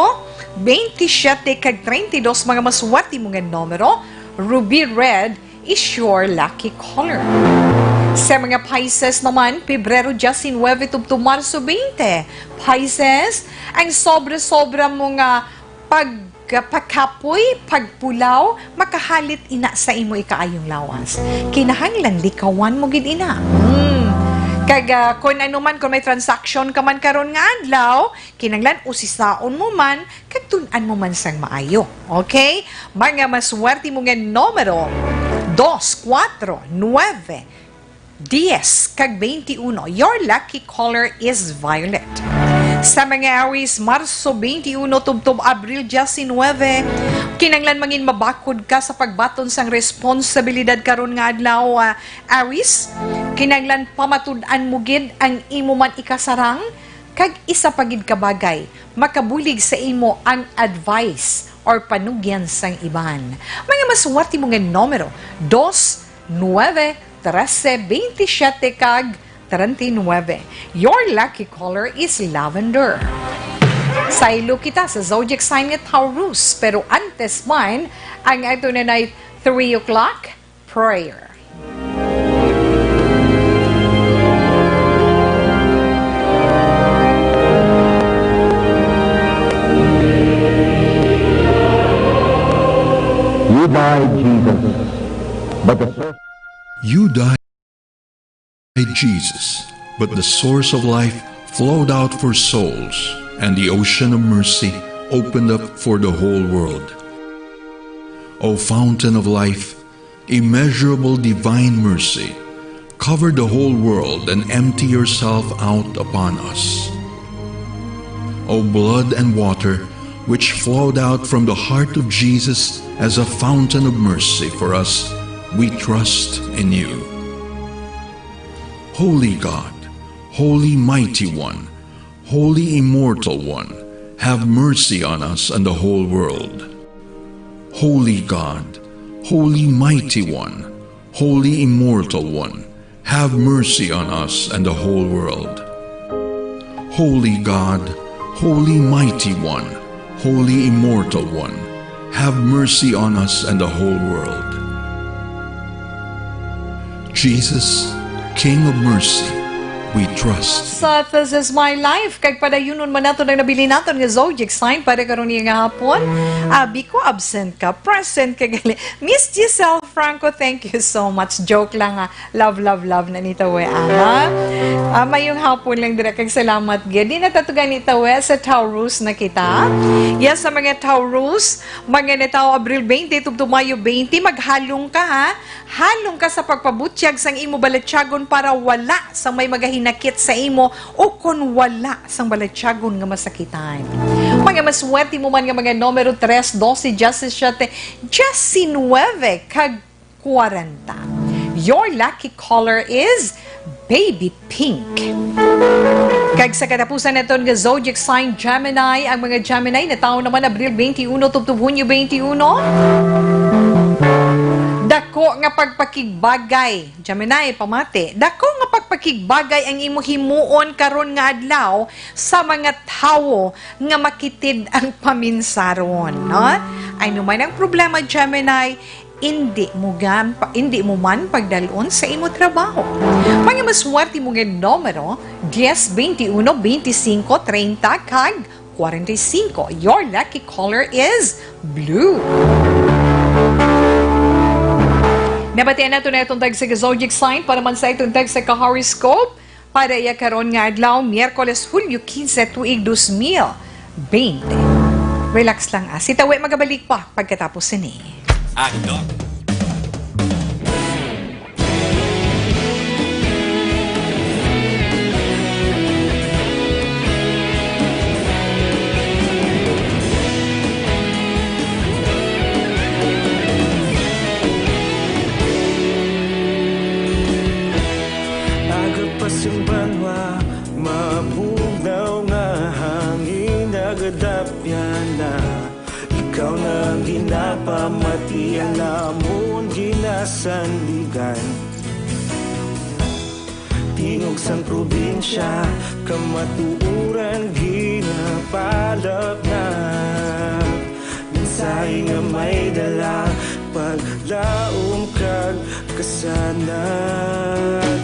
27, kag 32, mga maswerte mga numero, Ruby Red is your lucky color. Sa mga Pisces naman, Pebrero 19 to Marso 20. Pisces, ang sobra-sobra mga pagkapoy, pagpulaw, makahalit ina sa imo ikaayong lawas. Kinahanglan likawan mo gid ina. Kag kung ano man, kung may transaction ka man karon nga adlaw, kinanglan usisaon mo man, kag tun-an mo man sang maayo. Okay? Mga maswerte mo nga numero, 2, 4, 9, 10, kag 21. Your lucky color is violet. Sa mga Aries, Marso 21 tubtob Abril 19, kinanglan mangin mabakod ka sa pagbaton sang responsibilidad karon nga adlaw, Aries. Kinanglan pamatud-an mo gid ang imo man ikasarang, kag isa pagid ka bagay makabulig sa imo ang advice or panugyan sang iban. Mga maswerte mo nga numero, 2, 9, 13, 27, kag 39. Your lucky color is lavender. Sa ilo kita sa zodiac sign ni Taurus, pero antes man, ang ito na 3 o'clock prayer. You died, Jesus, but the You died, Jesus, but the source of life flowed out for souls, and the ocean of mercy opened up for the whole world. O fountain of life, immeasurable divine mercy, cover the whole world and empty yourself out upon us. O blood and water, which flowed out from the heart of Jesus as a fountain of mercy for us, we trust in you. Holy God, Holy Mighty One, Holy Immortal One, have mercy on us and the whole world. Holy God, Holy Mighty One, Holy Immortal One, have mercy on us and the whole world. Holy God, Holy Mighty One, Holy Immortal One, have mercy on us and the whole world. Jesus, King of mercy, we trust. Sa This Is My Life, kag padayunon man nato na nabili nato nga zodiac sign para karon nga hapon. Abi ko absent ka, present ka gali. Miss Giselle Franco, thank you so much. Joke lang ha. Love na nita we ana. Mayong hapon lang dira kag salamat gid. Di natatugan nita we sa Taurus na kita. Yes, sa mga Taurus, mga nataw Abril 20 tubto Mayo 20, maghalong ka ha. Halong ka sa pagpabutyag sang imo balatyagon para wala sang may magahinakit sa imo o kung wala sang balatyagon nga masakitan. Mga maswerte mo man nga mga numero 3, 12, 17, 19, kag 40. Your lucky color is Baby Pink. Kag sa katapusan naton nga zodiac sign Gemini, ang mga Gemini na taon naman Abril 21 tubtub Hunyo 21. Dako nga pagpakigbagay, Gemini pamati. Dako nga pagpakigbagay ang imo himuon karon nga adlaw sa mga tawo nga makitid ang paminsaron, no? Ay naman ang problema Gemini, hindi mo man pagdalon sa imo trabaho. Mga maswerte mo nga numero 10, 21, 25, 30 kag 45. Your lucky color is blue. Nabatian nato na itong tag sa zodiac sign para man sa itong tag sa ka-horoscope para iya karon nga adlaw Miyerkules Hulyo 15 tuig 2020. Relax lang si tawi magabalik pa pagkatapos ni. Agdog. Agapasang banwa, mabugaw nga hangin agadapyan na. Ikaw na ginapamatian namon ginasandigan. Tingog sang probinsya, kamatuuran ginapalap na. Minsay nga may dala, paglaom kag kasanat.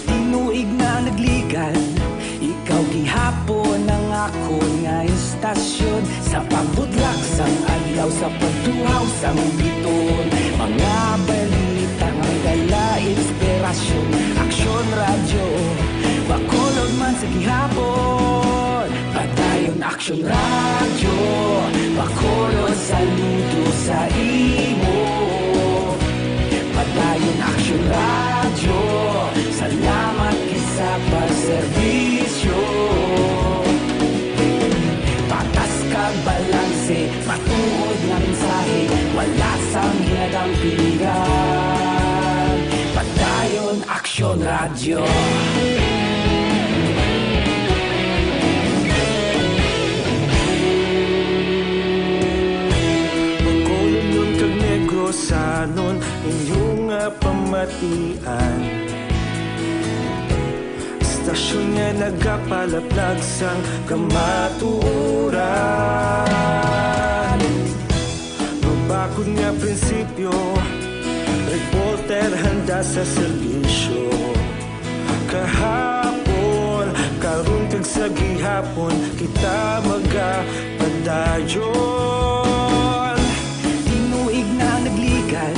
Tinuig na nagligan, ikaw gihapon ang ako nga istasyon. Sa pagbudlak sang adlaw, sa pagtuhaw sang biton. Mga balita nga dala inspirasyon. Aksyon radyo, bakulog man sa gihapon. Padayon aksyon radyo, bakulog saludo sa imo. Padayon aksyon radyo, salamat kisa pagserbisyo. Patas kag balanse, matuod nga mensahe, wala sang hinadang piligan. Padayon aksyon radyo. Pagkulong yun kag negro sanon inyong pamatian. Istasyon nga nagapalaplag sang kamatuuran. Mabakod nga prinsipyo, reporter handa sa serbisyo. Kahapon, karong kag sa gihapon, kita magapadayon. Tinuig na nagligan,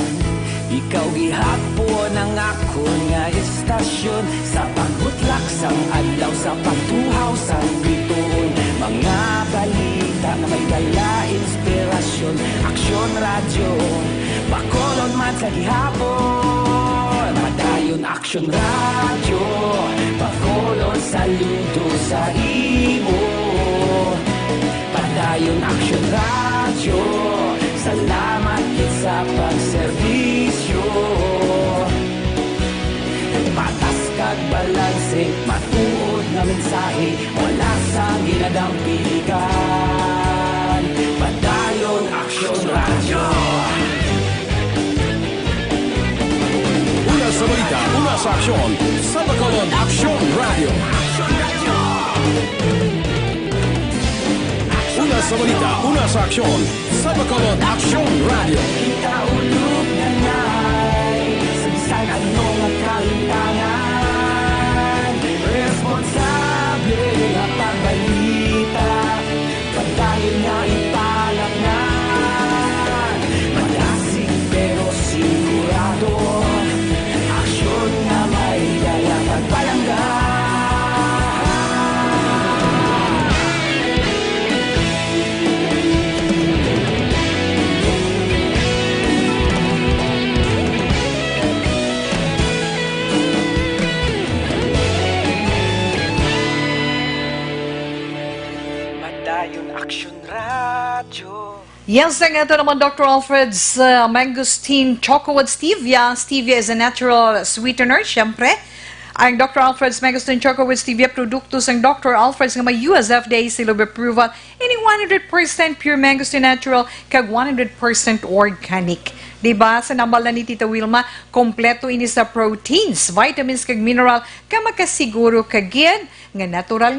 ikaw gihapon ang ako nga istasyon. Sa pagbutlak sang adlaw, sa pagtuhaw sang biton. Mga balita na may dala inspirasyon. Aksyon radyo, bakolon man sa gihapon. Madayon aksyon radyo, bakolon saludo sa imo. Padayon aksyon radyo, salamat sa pagserbisyo. Patas kag balanse, matuod nga mensahe, wala sang ginadang piligan. Padayon aksyon radyo. Una sa balita, una sa aksyon, sa Bacolod Aksyon Radio. Una sa balita, una sa aksyon, sa Bacolod Aksyon Radio. Kita ulog na ngay, sa bisan anong ang kalintangan. Responsable nga pagbalita, pagdayon nga ipalak na. Malasig pero sigurado, aksyon nga may dala pagpalanggan. Aksyon radyo. Yes, nga ito naman Dr. Alfred's mangosteen chocolate stevia. Stevia is a natural sweetener, syempre. Ang Dr. Alfred's Megustin Choco with Stevia produktos ng Dr. Alfred's nga may US FDA seal of approval ini 100% pure Megustin natural kag 100% organic. Diba? Sa nambal na ni Tita Wilma, kompleto ini sa proteins, vitamins kag mineral ka makasiguro kagyan nga natural,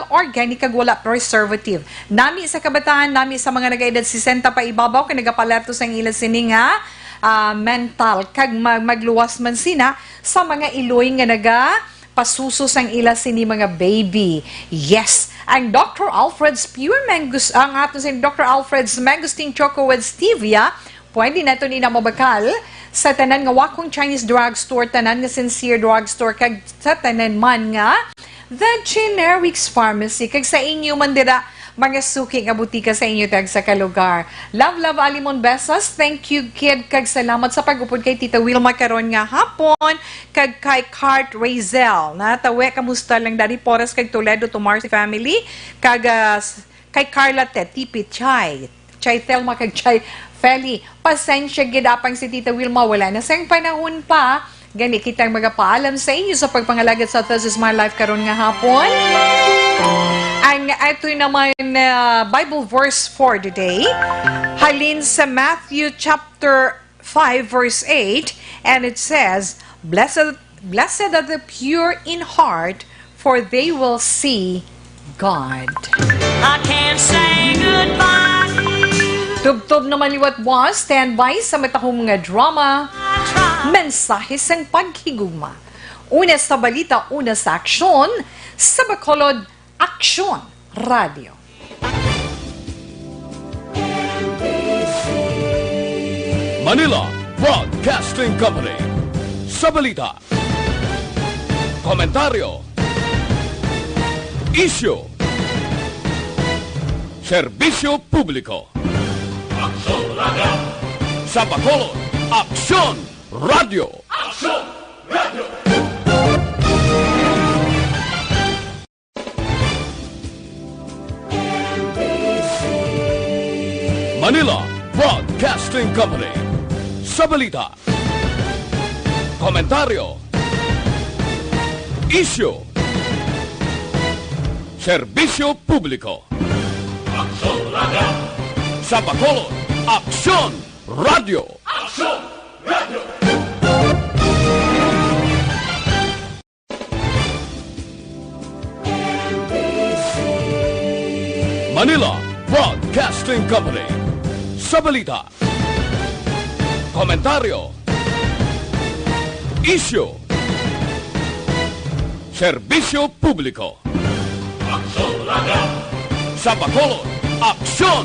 organic kag wala preservative. Nami sa kabataan, nami sa mga nag-edad 60 pa ibabaw kay nagapalato sa ilang sining nga mental kag magluwas man sina sa mga iloy nga pasusos ang ila sini mga baby. Yes, ang Dr. Alfred's Pure Mangus, ang ato sin Dr. Alfred's Mangosteen Choco with Stevia, pwede na ito ni na mabakal sa tanan nga wakong Chinese drugstore, tanan nga sincere drugstore, kag sa tanan man nga the generics pharmacy, kag sa inyo man dira mga suki nga butika sa inyo tag sa kalugar. Love Alimon Besas, thank you kid, kag salamat sa pag-upod kay Tita Wilma karon nga hapon, kag kay Cart Razel na tawe kamusta lang dari Poras kag Toledo to Marcy family, kag kay Carla Tipi Chay Thelma kag Chay Feli. Pasensya gid apang si Tita Wilma, wala na sang panahon pa gani kitang magapaalam sa inyo sa pagpangalagat sa This Is My Life karon nga hapon. Ang ito naman Bible verse for today, halin sa Matthew chapter 5 verse 8, and it says, Blessed are the pure in heart, for they will see God. I can't say goodbye. Tubtob naman liwat was, standby sa matahong mga drama, mensahe sang paghigugma. Una sa balita, una sa aksyon, sa Bacolod Aksyon Radio. Manila Broadcasting Company. Sa balita, komentaryo, isyu, serbisyo publiko. Aksyon Radio. Sa Bacolod, Aksyon Radio. Aksyon Radio. Manila Broadcasting Company. Sa balita, komentaryo, isyu, serbisyo publiko. Aksyon Radio. Sa Bacolod, Aksyon Radio. Aksyon Radio. Manila Broadcasting Company. Sa balita, komentaryo, isyu, serbisyo publiko. Aksyon Radio. Sa Bacolod, Aksyon